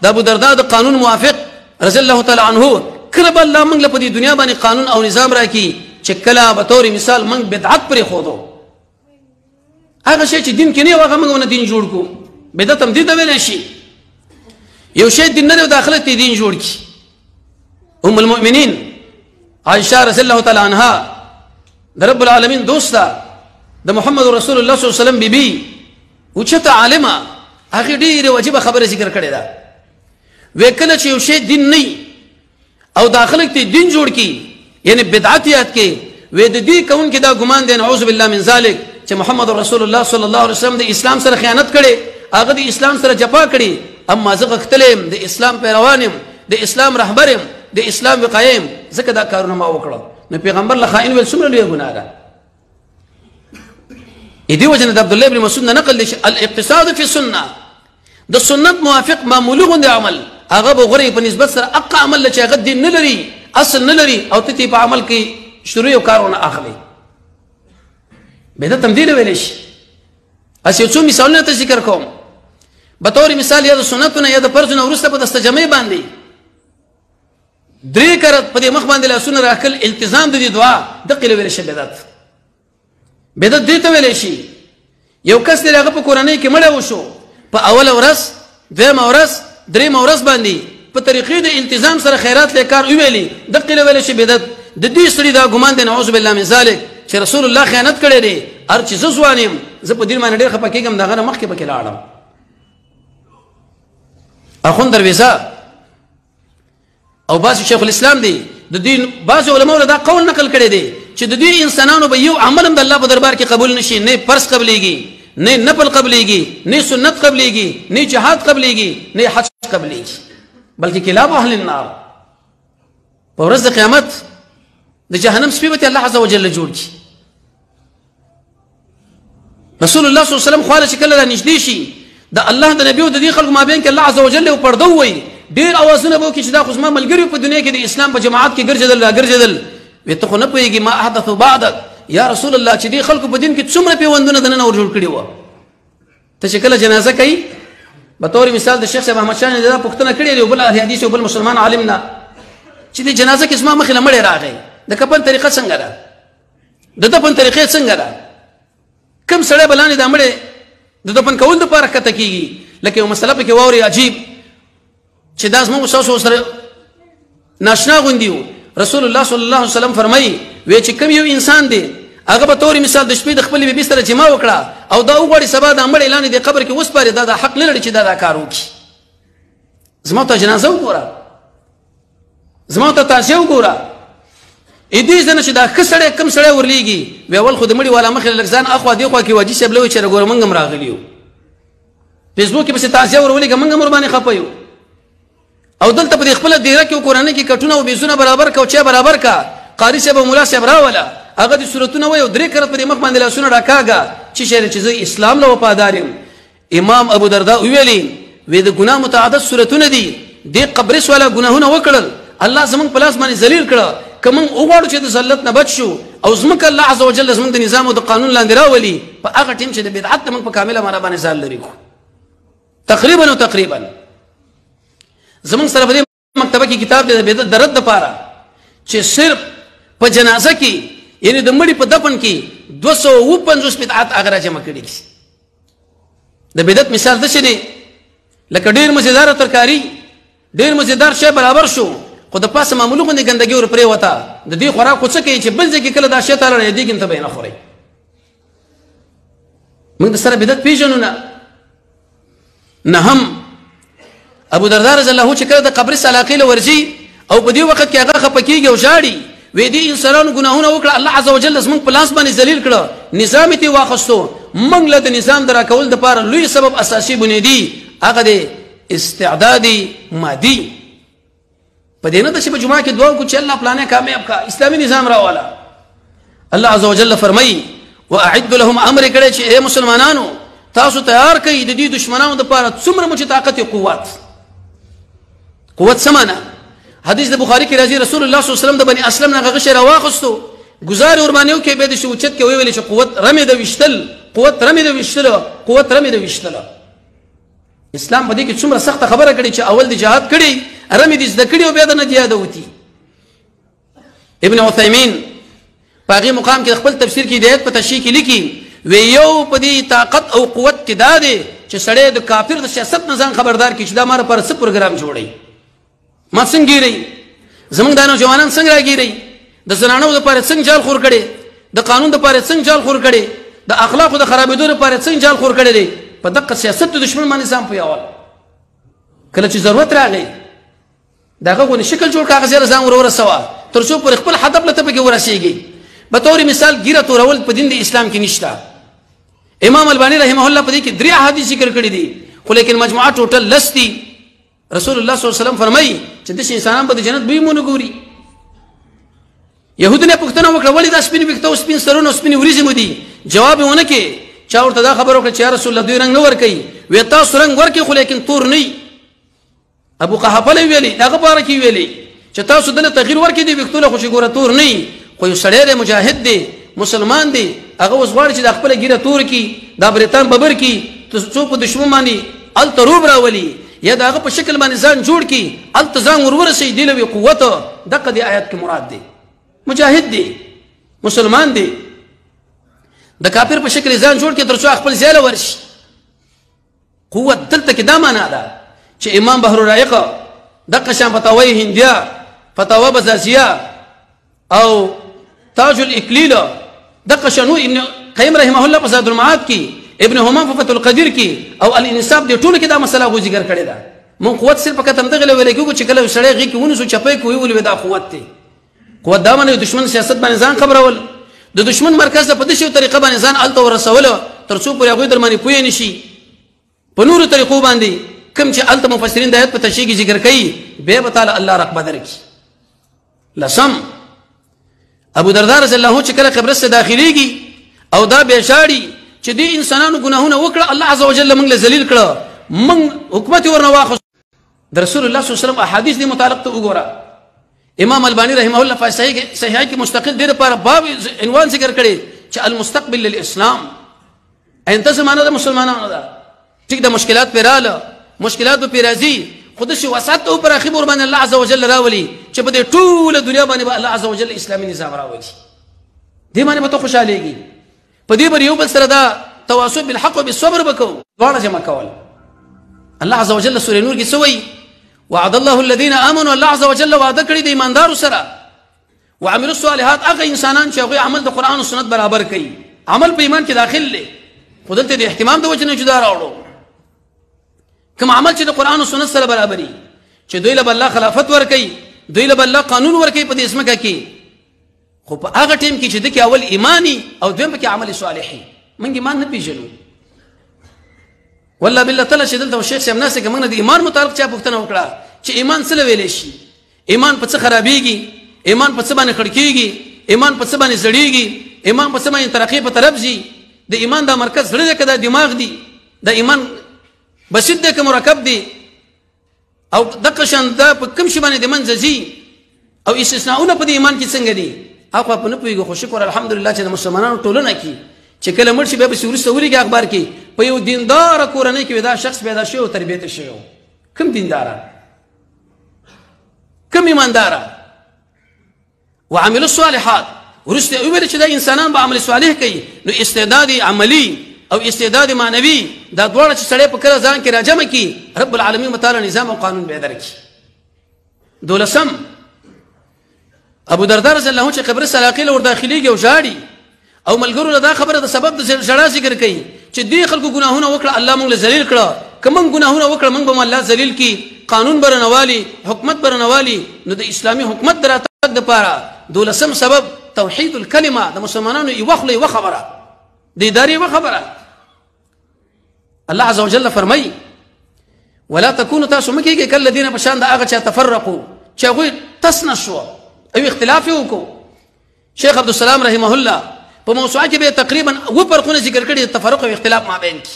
Speaker 1: د ابو درداء د قانون موافق رضی الله تعالی عنہ کرب الله موږ له په دنیا باندې قانون او نظام راکي چې کله به تور مثال موږ بدعت پرې خودو هغه شی چې دین کې نه هغه موږ دین جوړ کو بدعت هم دې ته ویل شي یو شی دین نه داخله ته دین جوړ کی ام المؤمنین عائشہ رضی الله تعالی عنها د رب العالمین دوستا د محمد رسول الله صلی الله علیه وسلم بیبي اوچته عالمه هغه ډیره واجب خبره ذکر کړې ده وکله چې یو شی دین نه او داخله ته دین جوړ کی یعنی بدعتیات کې وې د دې کون کې دا ګمان دي نعوذ بالله من ذلک چې محمد رسول الله صلی الله علیه وسلم د اسلام سره خیانت کړي هغه د اسلام سره جفا کړي اما زه غختلم د اسلام پیروانم د اسلام رهبرم د اسلام وقایم زکه دا کارونه ما وکړه نو پیغمبر له خائن ول څومره لوی ګناه ده دې وجنه د عبد الله ابن مسعود نقل لشي الاقتصاد في السنه د سنت موافق معمول غوند عمل هغه بغری په نسبت سره اقا عمل چې هغه دین نه لري اصل نه لري او ته په عمل کې شروع یو کارونه اخلي بدعت تمدید ویل شي اسی څو مثالونه ته ذکر کوم به تور مثال یا د سنتونه یا د فرضونه ورسته په دستجمع باندې درې کرت په دې مخ باندې له سنت راکل التزام د دې دعا د قله ویل شي بدعت دې ته ویل شي یو کس دی هغه په قرآنی کې مړ وشو په اول ورځ دویم ورځ دریم ورځ باندې په طریقې د التزام سره خیرات لیکار ویلي د قله ویل شي بدعت د دې سړي دا ګمان دی نعوذ بالله من ذلک چې رسول الله خیانت کړی دی هر چیز زوانیم زه په دې باندې ډېر خپکیږم دا غره مخ کې پکې لاړم اخون درویزه او باز شیخ الاسلام دی د دین باز علماء دا قول نقل کړی دی چې د دې انسانانو به یو عمل هم د الله په دربار کې قبول نشي نه فرض قبليږي نه نفل قبليږي نه سنت قبليږي نه جهاد قبليږي نه حج قبليږي بلکې کلاب اهل النار په ورځ د قیامت د جهنم سپي به الله عز وجل جوړ کی رسول الله صلی الله علیه وسلم خو له شکل لا نږدې شي د الله د نبی او د دې خلکو مابین کې الله عز وجل او پردو وي ډیر اوازونه به کې چې دا خو زما ملګری په دنیا کې د اسلام په جماعت کې ګرځېدل وي ته خو نه پوهېږي ما احدث بعدك یا رسول الله چې دې خلکو په دین کې څومره پیوندونه دننه ور جوړ کړي وو ته چې کله جنازه کوي به طور مثال د شیخ صاحب احمد شاه دا پوښتنه کړې دی بل اهل حدیث او بل مسلمان عالم نه چې د جنازه کې زما مخې له مړی راغی د کفن طریقه څنګه ده د دفن طریقې څنګه ده کوم سړی بلانې دا مړی د دفن کول دپاره ښکته کېږي لکه یو مسله پکې واوري عجیب چې دا زموږ ستاسو سره ناشنا غوندي وو رسول الله صلی الله علیه وسلم فرمایي وی چې کوم یو انسان دی هغه به طور مثال د شپې د خپلې بیبي سره جما وکړه او دا وغواړي سبا دا مړی لاندې د قبر کې وسپاري دا حق نه لري چې دا کار وکړي زما ته جنازه وګوره زما ته تعزیه وګوره دې ځنه چې دا ښه سړی کوم سړی ورلیږي وی اول خو د مړي والا مخې لږ ځان اخوا دېخوا کې واجي صاحب له وایي چې ګوره موږ هم راغلي یو فیسبوک کې پسې تعزیه ورولېږه موږ هم ورباندې خفه یو او دلته په دې خپله دیره کې کورنۍ کې کټونه او بیزونه برابر کا او چای برابر کا قاري صاحب او ملا صاحب راوله هغه د صورتونه وایي او درې کرت په دې مخ باندې لاسونه راکاږه چې شعر چې زه اسلام له وفادار یم امام ابو درداء ویلي وی د ګناه متعدد صورتونه دي دې قبرس والا ګناهونه وکړل الله زمونږ په لاس باندې ذلیل کړه که موږ وغواړو چې د ذلت نه بچ شو او زموږ الله عز وجل زموږ د نظام او د قانون لاندې راولي په هغه ټیم چې د بدعت موږ په کامله معنا باندې ځان لري کو تقریبا زمونږ سره په دې مکتبه کې کتاب دی د بدعت د رد دپاره چې صرف په جنازه کې یعنی د مړي په دفن کې 250 بدعات هغه راجمع کړي دي د بدعت مثال داسې دی لکه ډېر مزیداره ترکاري ډېر مزیدار شی برابر شو خو د پاسه معمولو غوندې ګندګي ور پرېوته د دې خوراک خو څه کوي چې بل ځای کې کله دا شی تاله رایدېږي نو ته به یې نه خورئ موږ د سره بدعت پېژنو نه هم ابو درداء رضی الله چې کله د قبرس علاقې له ورځي او په دې وخت کې هغه خفه کېږي او ژاړي وی دې انسانانو ګناهونه وکړه الله عز وجل زموږ په لاس باندې ذلیل کړه نظام یې واخیستو موږ له د نظام د راکول دپاره لوی سبب اساسي بنیادي هغه د استعدادي مادي په دې نه ده چې په جمعه کې دعا وکړو چې الله پلانې کامیاب کا اسلامي نظام راواله الله عز وجل فرمایي واعدوا لهم امر کړی چې اے مسلمانانو تاسو تیار کړئ د دې دشمنانو دپاره څومره مو چې طاقت قوت سمانه حدیث د بخاری کې راځي رسول الله صلی الله علیه وسلم د بني اسلم نه غشي راواخستو گزار ور باندې کې به د شوچت کې ویل چې قوت رمي د وشتل قوت رمي د وشتل اسلام په دې کې څومره سخت خبره کړي چې اول د جهاد کړي رمي د زده کړي او بیا د نه زیاده وتی ابن عثیمین په هغه مقام کې خپل تفسیر کې هدایت په تشریح کې لیکي وی یو په دې طاقت او قوت کې دا دی چې سړی د کافر د سیاست نه ځان خبردار کړي چې دا ماره پر څه پروګرام جوړي ما څنګه ګیري زمونږ د نوجوانان څنګه راګیري د زنانو لپاره څنګه جال خور کړي د قانون لپاره څنګه جال خور کړي د اخلاقو د خرابېدو لپاره څنګه جال خور کړي دي په دغه سیاست د دشمن باندې ځان پیاول کله چې ضرورت راغی دغه غو شکل جوړ کاغذ یې ځان ورسوا تر څو پر خپل هدف لته پکې ورسیږي به تور مثال ګیره تورول په دین د اسلام کې نشته امام البانی رحمه الله په دې کې 3 احادیث ذکر کړي دي خو لیکن مجموعه ټوټل لستی رسول الله صلی الله علیه وسلم فرمایي چې د انسانان په جنت به مونږ ګوري يهودونه پښتنه وکړه ولې دا سپین وکړو سپین سرونه سپین وريزه مودي جواب ونه کې چا ورته دا خبر وکړه چې یا رسول الله دوی رنگ نه ور کوي وې تاسو رنگ ور کوي خو لیکن تور نه ابو قحافه ویلي دا خبره کې ویلي چې تاسو دله تغییر ور کوي دی وکړو خو چې ګوره تور نه خو یو سړی مجاهد دی مسلمان دی هغه اوس غواړي چې د خپل ګیره تور کی دا بریتان ببر کی څو په دشمن باندې التروب راولي یا داغه په شکل باندې ځان جوړ کی التزام ورورسي دی له قوت دغه دی آیات کې مراد دی مجاهد دی مسلمان دی د کافر په شکل ځان جوړ کی تر څو خپل ځاله ورشي قوت دلته کې دا معنا ده چې امام بحر الرائق دغه شان فتاوی هندیا فتاوا بزازیه او تاج الاکلیل دغه شنو ابن قیم رحمه الله په زاد المعاد کې ابن همام په فتح القدیر کې او الانصاف دې ټول کې دا مسله غو ذکر کړی دا مون قوت صرف کتم دغه ویل کېږي چې کله سړی غي کې ونسو چپای کوي ول دا قوت دی قوت دا باندې دشمن سیاست باندې ځان خبرول د دشمن مرکز په دې طریقه باندې ځان الته ورسول تر څو پر هغه در باندې پوي نشي په نور طریقو باندې کوم چې الته مفسرین د آیت په تشریح ذکر کوي به تعالی الله رقبه درکې لسم ابو درداء رضی الله چې کله قبرس داخليږي او دا به شاړي چې چې دې انسانانو ګناهونه وکړه الله عز وجل موږ له ذلیل کړه موږ حکومت ورنه واخیست د رسول الله صلی الله علیه وسلم احادیث دې متعلق ته وګوره امام البانی رحمه الله په صحیح کې مستقل دې لپاره باب عنوان ذکر کړي چې المستقبل للاسلام انت زمانه د مسلمانانو ده ټیک د مشکلات پیراله مشکلات په راځي خود شي وسط او پر اخر باندې الله عز وجل راولي چې په دې ټول دنیا باندې الله عز وجل اسلامي نظام راولي دې باندې به ته خوشاليږي په دې بر یو بل سره دا تواصل بالحق وبالصبر وکړو دواړه جمع کول الله عز وجل سورې نور کې سوي وعد الله الذين امنوا الله عز وجل وعده کړی د ایماندارو سره وعملوا الصالحات هغه انسانان چې هغه عمل د قران او سنت برابر کوي عمل په ایمان کې داخل دي خودلته د اهتمام د وجه نه جدا راوړو کوم عمل چې د قران او سنت سره برابري چې دوی له الله خلافت ور کوي دوی له الله قانون ور کوي په دې اسمه کې خو په هغه ټیم کې چې د کې اول ایمانی او دویم کې عمل صالحي موږ ایمان نه پیژنو والله بالله تعالی چې دلته شیخ صاحب ناس کې موږ د ایمان متعلق چا پوښتنه وکړه چې ایمان څه ویلې شي ایمان په څه خرابېږي ایمان په څه باندې خړکېږي ایمان په څه باندې زړېږي ایمان په څه باندې ترقی په طرف ځي د ایمان دا مرکز زړه کې دا دماغ دی د ایمان بسيط دی که مرکب دی او دغه شان دا په کوم شي باندې د منځ ځي او استثناءونه په ایمان کې څنګه دي هغه په نه پوهیږي خو شکر الحمدلله چې د مسلمانانو ټولنه کې چې کله مرشي به سوري وريږي اخبار کې په یو دیندار کورنۍ کې دا شخص پیدا شوی او تربیت شوی کوم دیندار کوم ایماندار وعمل الصالحات ورسته ویل چې دا انسانان به عمل صالح کوي نو استعداد عملی او استعداد معنوي دا دواړه چې سړی په کړه ځان کې راجمع کی رب العالمین متعال نظام او قانون به درکې دولسم ابو دردار رضی الله عنه چې قبر سلاقیل ور داخليږي او جاړي او ملګرو له دا خبره د سبب د جړا ذکر کوي چې دې خلکو ګناهونه وکړه الله موږ له ذلیل کړه کوم ګناهونه وکړه موږ به الله ذلیل کی قانون برنوالي حکومت برنوالي نو د اسلامي حکومت دراتګ د پاره دولسم سبب توحید الکلمه د مسلمانانو یو خپل یو خبره د ادارې یو خبره الله عز وجل فرمای ولا تكونوا تاسمكي كالذين بشان دا هغه چې تفرقوا چې هغه تسنشوا او اختلاف وکړو شیخ عبد السلام رحمه الله په موسوعه کې به تقریبا و فرقونه ذکر کړي تفرق او اختلاف ما بین کې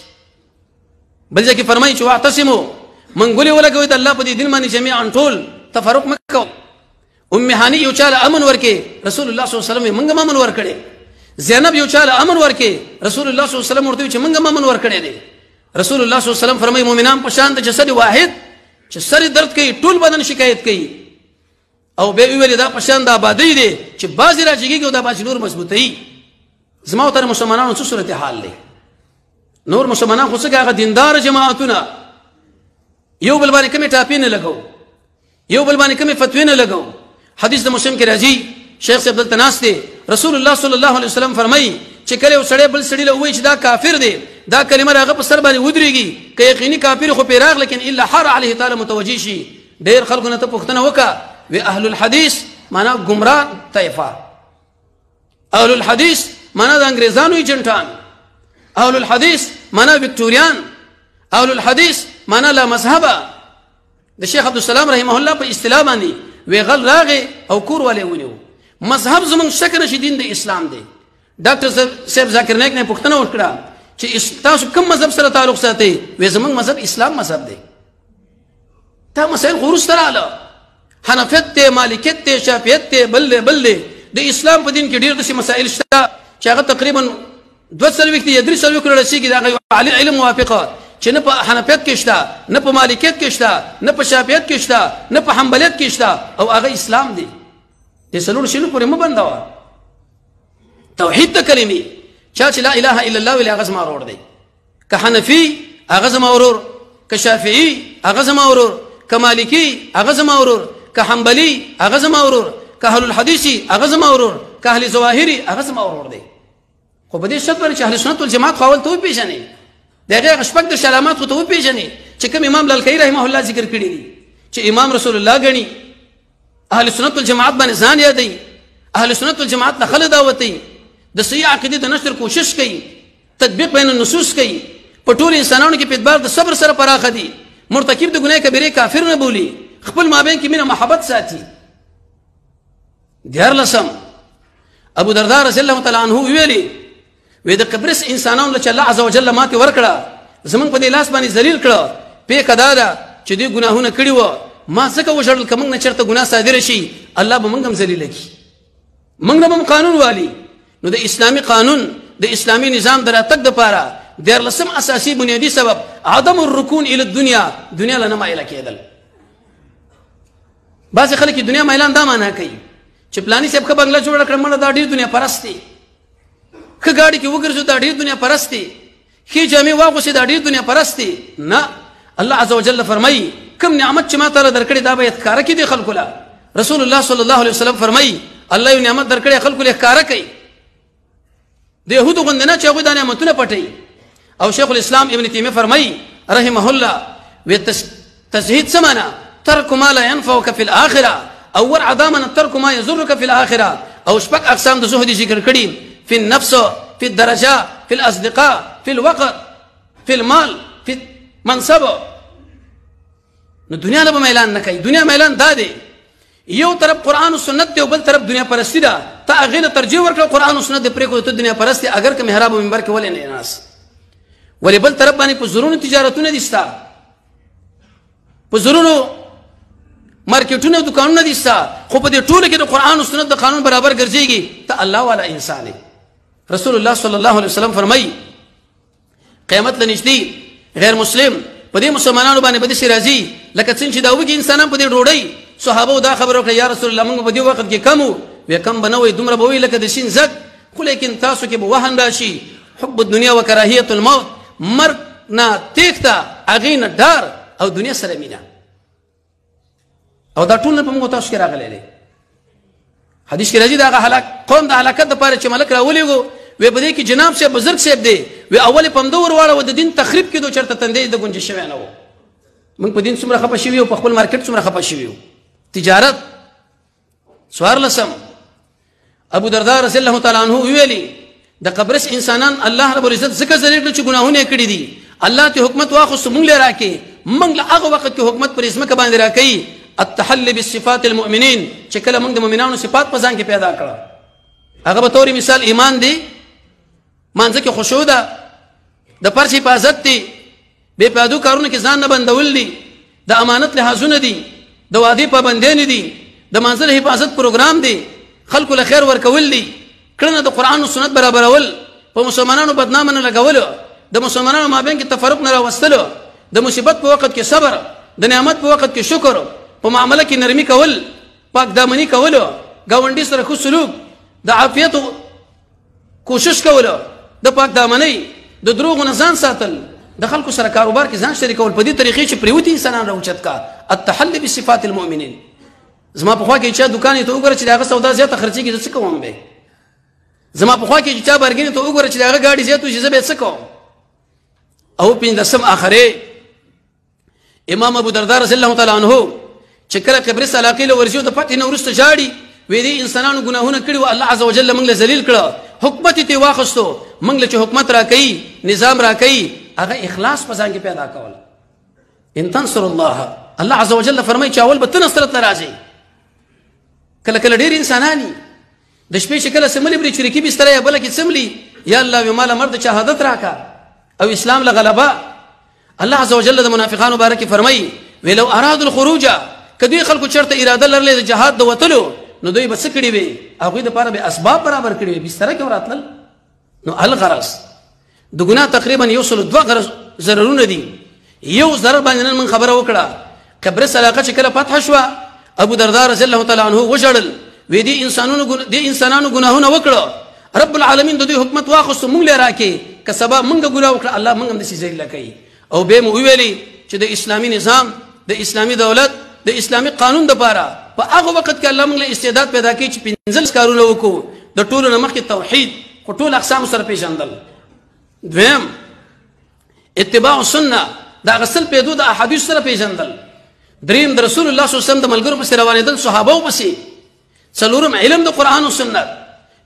Speaker 1: بل ځکه فرمایي چې واعتصموا من غولي ولګوي د الله په دین باندې جميعا ټول تفرق مکو ام هاني یو چاله امن ورکه رسول الله صلی الله علیه وسلم منګه امن ورکړي زینب یو چاله امن ورکه رسول الله صلی الله علیه وسلم ورته چې منګه امن ورکړي دي رسول الله صلی الله علیه وسلم فرمایي مؤمنان په شان د جسد واحد چې سر درد کوي ټول بدن شکایت کوي او به ویل دا په شان د آبادی دي چې بازي راځيږي او دا بازي نور مضبوطي زما تر مسلمانانو څه صورت حال دی نور مسلمانان خو څنګه دیندار جماعتونه یو بل باندې کومه ټاپې نه لګو یو بل باندې کومه فتوی نه لګو حدیث د مسلم کې راځي شیخ صاحب دلته ناس دي رسول الله صلی الله علیه وسلم فرمایي چې کله یو سړی بل سړی له وایي چې دا کافر دی دا کلمه راغه په سر باندې ودرېږي که یقیني کافر خو پیراغ لیکن الا حر علیه تعالی متوجی شي ډېر خلکو نه ته پوښتنه وکړه و اهل الحديث معنا گمراه طائفه اهل الحديث معنا د انګريزانو ایجنټان اهل الحديث معنا وکټوریان اهل الحديث معنا لا مذهبه د شیخ عبد السلام رحمه الله په اصطلاح باندې وی غل راغه او کور ولې ونیو مذهب زمون شک نشي دین د اسلام دی ډاکټر صاحب ذاکر نایک نه پوښتنه وکړه چې تاسو کوم مذهب سره تعلق ساتي وی زمون مذهب اسلام مذهب دی تا مسائل غروس تراله حنفیت ته مالکیت ته شافعیت ته بل د اسلام په دین کې ډېر د مسائل شته چې هغه تقریبا 200 وخت یې 300 وخت رسیږي دا علم موافقه چې نه په حنفیت کې شته نه په مالکیت کې شته نه په شافعیت کې شته نه په حنبلیت کې شته او هغه اسلام دی د سلور شنو پورې مبندوا توحید د کلمې چې لا اله الا الله ولا غزم اورور دی که حنفي هغه زما اورور که شافعي هغه زما اورور که مالکی هغه زما اورور که حنبلی هغه زما اورور که اهل الحديث هغه زما اورور که اهل ظواهري هغه زما اورور دی خو په دې شرط باندې چې اهل سنت والجماعت خپل ته پیژني دغه شپږ د علامات خو ته پیژني چې کوم امام لالکئی رحمه الله ذکر کړی دي چې امام رسول الله غني اهل سنت والجماعت باندې ځان یادي اهل سنت والجماعت نه خلک دعوتي د صحیح عقیده د نشر کوشش کوي تطبیق بین النصوص کوي په ټول انسانانو کې په اعتبار د صبر سره پراخه دي مرتکب د ګناه کبیره کافر نه بولی خپل مابین کې مینه محبت ساتي دیار لسم ابو دردار رضی الله تعالی عنہ ویلي وې د قبرس انسانانو چې الله عزوجل ماته ورکړه زمونږ په دې لاس باندې ذلیل کړه په کدا دا چې دې ګناهونه کړی و ما څنګه وشړل کوم نه چرته ګناه صادره شي الله به موږ هم ذلیل کی موږ هم قانون والی نو د اسلامي قانون د اسلامي نظام دراتک د پاره د لسم اساسي بنیادی سبب عدم الركون الى الدنيا دنیا لنه مایل کېدل بعض خلک دنیا مایلان دا معنی کوي چې پلاني صاحب که بنگلا جوړ کړم مړه دا ډیر دنیا پرستی که ګاډي کې وګرځو دا ډیر دنیا پرستی خې جامې واغوسې دا ډیر دنیا پرستی نه الله عز وجل فرمایي کوم نعمت چې ما تعالی درکړي دا به ښکارا کې دي خلکو لا رسول الله صلی الله علیه وسلم فرمایي الله یو نعمت درکړي خلکو له ښکارا کوي د يهودو غندنه چې هغه د نعمتونو پټي او شیخ الاسلام ابن تیمیه فرمایي رحمه الله وتزهید سمانا ترك ما لا ينفعك في الاخره او ورع ضامن ترك ما يضرك في الاخره او شپږ اقسام د زهد ذکر کړي في النفس في الدرجه في الاصدقاء في الوقت في المال في منصب نو دنیا له ميلان نه کوي دنیا ميلان دادي یو طرف قران او سنت ته بل طرف دنیا پرستی ده ته هغه ترجیح ورکړه قران او سنت پرې کو ته دنیا پرستی اگر که محراب او منبر کې ولې نه ناس ولې بل طرف باندې په زرونو تجارتونه ديستا په زرونو مارکیټونه دکانونه ديستا خو په دې ټولو کې د قران او سنت د قانون برابر ګرځيږي ته الله والا انسان رسول الله صلی الله علیه وسلم فرمایي قیامت لنشدي غیر مسلم په دې مسلمانانو باندې په دې راځي لکه څنګه چې دا وګي انسانان په دې ډوډۍ صحابه دا خبر وکړه یا رسول الله موږ په دې وخت کې کم وې کم بنوي دومره بوي لکه د شین زګ خو لیکن تاسو کې به وهن راشي حب الدنيا وكراهيه الموت مرګ نه تېخته اغینه ډار او دنیا سره مینا او دا ټول په موږ تاسو کې راغلي دي حدیث کې راځي دا هلاک قوم د هلاکت لپاره چې ملک راولېګو وې په دې کې جناب صاحب بزرګ صاحب دی وې اول په مدور واړه و د دین تخریب کې دوه چرته تندې د گنج شوی نه و موږ په دین څومره خپه شوی او په خپل مارکیټ څومره خپه شوی تجارت سوار لسم ابو درداء رضی الله تعالی عنہ ویلي د قبرس انسانان الله رب العزت زکه ذلیل چې ګناهونه کړی دي الله ته حکومت واخص مونږ له راکې مونږ له هغه وخت کې حکومت پر اسمه کې باندې راکې التحلي بالصفات المؤمنين چې کله مونږ د مؤمنانو صفات په ځان کې پیدا کړه هغه به توري مثال ایمان دی مانځه کې خشوع ده د پرچې حفاظت دي بے پادو کارونه کې ځان نه بندول دي د امانت لحاظونه دي د وادي پابندین دي د منزل حفاظت پروګرام دي خلکو له خیر ورکول دي کړنه د قران او سنت برابرول په مسلمانانو بدنام نه لګول د مسلمانانو مابین کې تفرق نه راوستل د مصیبت په وخت کې صبر د نعمت په وخت کې شکر په معاملې کې نرمي کول پاک دامنی کول گاونډي سره خو سلوک د عافیت کوشش کول د پاک دامنی د دروغ نه ځان ساتل د خلکو سره کاروبار کې ځان شریکول په دې طریقې چې پریوتی انسانان راوچت کا التحلي بصفات المؤمنين زما په خوا کې چې دکان ته وګوره چې داغه سودا زیاته خرچي کې څه کوم به زما په خوا کې چې برګین ته وګوره چې داغه گاډي زیاتو چې زه به څه کوم او په دسم اخره امام ابو درداء رضی الله تعالی عنہ چې کله قبرص علاقې له ورشو د فتح نو ورسته جاړي وې دي انسانانو ګناهونه کړي او الله عز وجل موږ له ذلیل کړه حکومت ته واخستو موږ له چې حکومت را کوي نظام را کوي هغه اخلاص په ځان کې پیدا کول ان تنصر الله الله عز وجل فرمایي چې اول به تنصرت راځي کله کله ډېر انسانانی د شپې شکل سملي بری چریکی بستر یا بل کې سملي یا الله و مال مرد شهادت راکا او اسلام لغلبا الله عز وجل د منافقانو بارک فرمایي ولو ارادوا الخروج کدی خلکو چرته اراده لرلې د جهاد د وتلو نو دوی بس کړي وي هغه د لپاره به اسباب برابر کړي وي بستر کې وراتل نو الغرض د ګناه تقریبا یوصل دوه غرض ضررونه دي یو ضرر باندې من خبره وکړه قبرص علاقه چې کله فتح شو ابو درداء رضی الله تعالی عنہ وجړل وې دي انسانانو ګناهونه وکړه رب العالمین د دې حکومت واخص موږ لري راکې کسبه موږ ګناه وکړه الله موږ هم د سيزې لکې او به مو ویلي چې د اسلامي نظام د اسلامي دولت د اسلامي قانون د پاره په هغه وخت کې الله موږ له استعداد پیدا کړي چې پنځل کارونه وکړو د ټولو نه مخکې توحید او ټول اقسام سره پیژندل دویم اتباع السنه دا غسل پیدو د احادیث سره پیژندل دریم د رسول الله صلی الله علیه وسلم د ملګرو په سره روانېدل صحابه او پسې څلورم علم د قران او سنت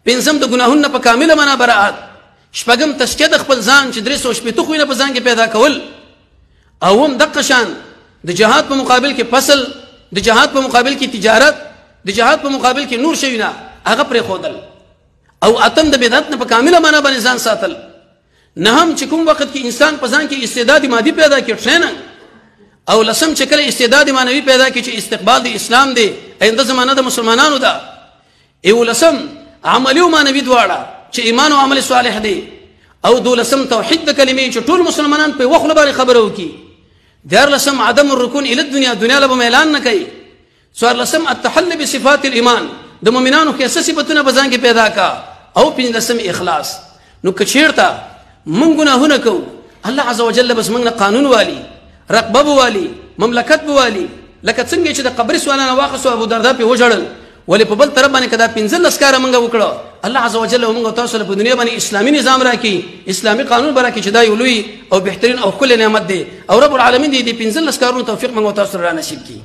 Speaker 1: پنځم د ګناهونو په کامله معنا برائت شپږم تزکیه د خپل ځان چې درې سو شپې خوینه په ځان کې پیدا کول اوم د قشان د جهاد په مقابل کې فصل د جهاد په مقابل کې تجارت د جهاد په مقابل کې نور شوینا هغه پر خودل او اتم د بدعت نه په کامله معنا باندې ځان ساتل. نهم چې کوم وخت کې انسان په ځان کې استعداد مادي پیدا کړي ټریننګ، او لسم چې کله استعداد معنوي پیدا کړي چې استقبال د اسلام دی، آینده زمانه د مسلمانانو ده. ایو لسم عملی او معنوي دواړه چې ایمان او عمل صالح دی. او دولسم توحید د کلمې چې ټول مسلمانان په وخت باندې خبره وکړي. دیارلسم عدم الركون الى الدنيا، دنیا له اعلان نه کوي. څوارلسم التحلي بصفات الايمان، د مؤمنانو کې اساسي صفاتونه په ځان کې پیدا کا. او پنځلسم اخلاص. نو کچیرته مونږ ګناهونه کوو، الله عز وجل بس مونږ قانون والی، رقبه والی، مملکت والی، لکه څنګه چې د قبر سوالانه واخصو ابو درداء په وژړل، ولې په بل طرف باندې کدا 15 کار مونږ وکړو. الله عز وجل مونږ تاسو په دنیا باندې اسلامي نظام راکړي، اسلامي قانون راکړي چې دا یو لوی او بهترین او کل نعمت دی، او رب العالمین دې 15 کارونو توفیق مونږ تاسو را نصیب کړي.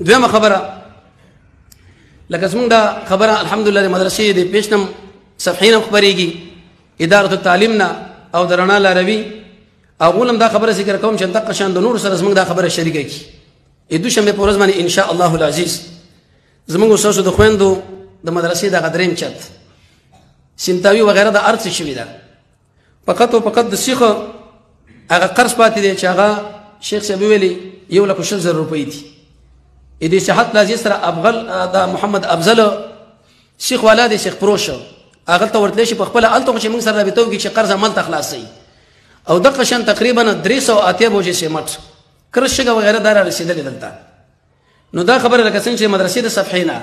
Speaker 1: دویمه خبره، لکه څنګه دا خبره الحمدلله د مدرسې د پیشنم صفحین خبرېږي اداره التعلیمنا او درنا لاروی، اغولم دا خبره ذکر کوم چې دغه شان د نور سره زموږ دا خبره شریکه کی. اې دوشنبه په ورځ باندې ان شاء الله العزیز زموږ استاد د خويندو د مدرسې د غدریم چت سنتاوی وغیرہ د ارث شوی دا فقط او فقط د شیخ هغه قرض پاتې دی چې هغه شیخ صاحب ویلي 1,00,000 روپۍ دي. اې دې صحت لازم سره افغل د محمد افضل شیخ ولادي شیخ پروش هغه ته ورتلی شي په خپل الته چې موږ سره رابطه وکړي چې قرض عمل تخلاصي. او دغه شان تقریبا 380 بوجي سیمټ کرشګه وغیرہ دار رسیدلې دلته. نو دا خبره لکه څنګه چې مدرسې د صفحینا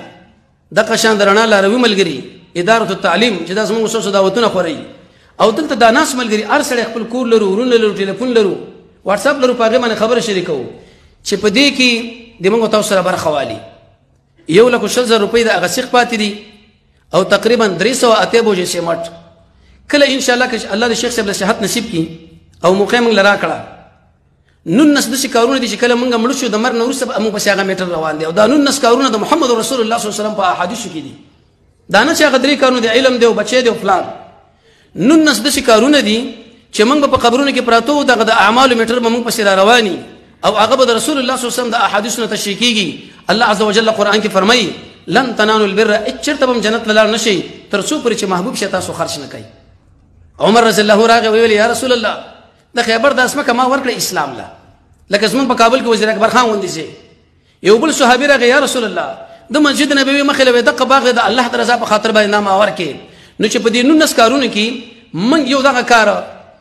Speaker 1: دغه شان درنا لاروي ملګری اداره التعلیم چې دا زموږ سوسو دعوتونه خوري، او دلته دا ناس ملګری ارسل خپل کور لرو، ورونه لرو، ټلیفون لرو، واتس اپ لرو، پاګه باندې خبره شریکو چې په دې کې د موږ تاسو سره برخه والی 1,00,000 روپۍ د هغه سیخ پاتې دي، او تقریبا 380 بوجي سیمټ. کله ان شاء الله که الله د شیخ صاحب له صحت نصیب کړي او موقع موږ لرا کړه، نن نس د کارونه دي چې کله موږ مړ شو د مر نور سب موږ په سیاغه میټر روان دي، او دا نن نس کارونه د محمد رسول الله صلی الله علیه وسلم په احادیث کې دي. دا نه چې هغه درې کارونه د علم دی او بچی دی او فلان. نن نس د کارونه دي چې موږ په قبرونو کې پراته دغه د اعمال میټر موږ په سیر رواني، او هغه د رسول الله صلی الله علیه وسلم د احادیثونو تشریح کیږي. الله عز وجل قرآن کې فرمایي لن تنالوا البر، اچرتبم جنت لار نشي تر څو پر چې محبوب شي تاسو خرج نه کوي. عمر رضی الله راغی ویل یا رسول الله د خیبر د اسمه کما ورکړه اسلام لا، لکه زمون په کابل کې وزیر اکبر خان وندي سي یو بل صحابي راغی یا رسول الله د مسجد نبوي مخې له دغه باغ د الله تعالی رضا په خاطر باندې نام ورکې. نو چې په دې نو نس کارونه کې من یو دغه کار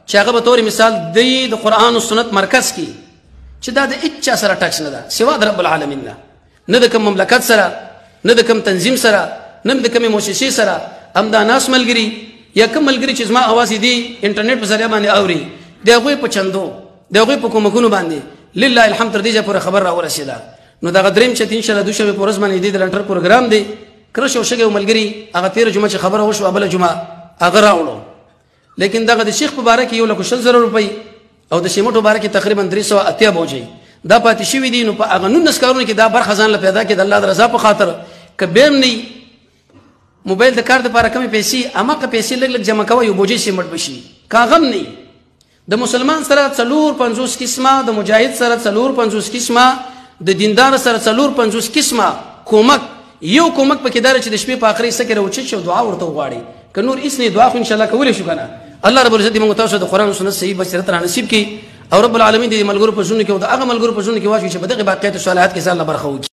Speaker 1: چې هغه به تور مثال د قرآن او سنت مرکز کې چې دا د اچا سره ټاکس نه ده سوا د رب العالمین نه د کوم مملکت سره، نه د کوم تنظیم سره، نه د کوم مؤسسې سره. امدا ناس ملګری یا کوم ملګری چې زما اواز دی انټرنیټ په ذریعہ باندې اوري، دغه په چندو دغه په کومکونو باندې لله الحمد تر دې پورې خبر را ورسېده. نو دا غدریم چې ان شاء الله دوشنبه په ورځ باندې د لنټر پروګرام دی کرشو شګه ملګری هغه 13 جمعه چې خبره وشو بل جمعه هغه راوړو. لیکن دغه د شیخ مبارک 1,00,000 روپۍ او د شیمټ مبارک تقریبا 380 بوجي دا پاتې شوی دي. نو په هغه نن نسکارونه کې دا برخه ځان له پیدا کې د الله رضا په خاطر کبیم نه موبایل د کار لپاره کمی پیسې اماقه پیسې لګ لګ جمع کوي یو بوجي سیمټ بشي کاغم نه. د مسلمان سره 450 قسمه، د مجاهد سره 450 قسمه، د دیندار سره 450 قسمه کومک. یو کومک پکې دار چې د شپې په اخري سکه راوچت شو دعا ورته وغواړي که نور اسنه دعا خو ان شاء الله کولې شو کنه. الله رب العزت موږ تاسو د قران او سنت صحیح بصیرت را نصیب کړي، او رب العالمین دې ملګرو په ژوند کې او د هغه ملګرو په ژوند کې واچوي چې په دغه باقیات صالحات کې ځان برخه وکړي.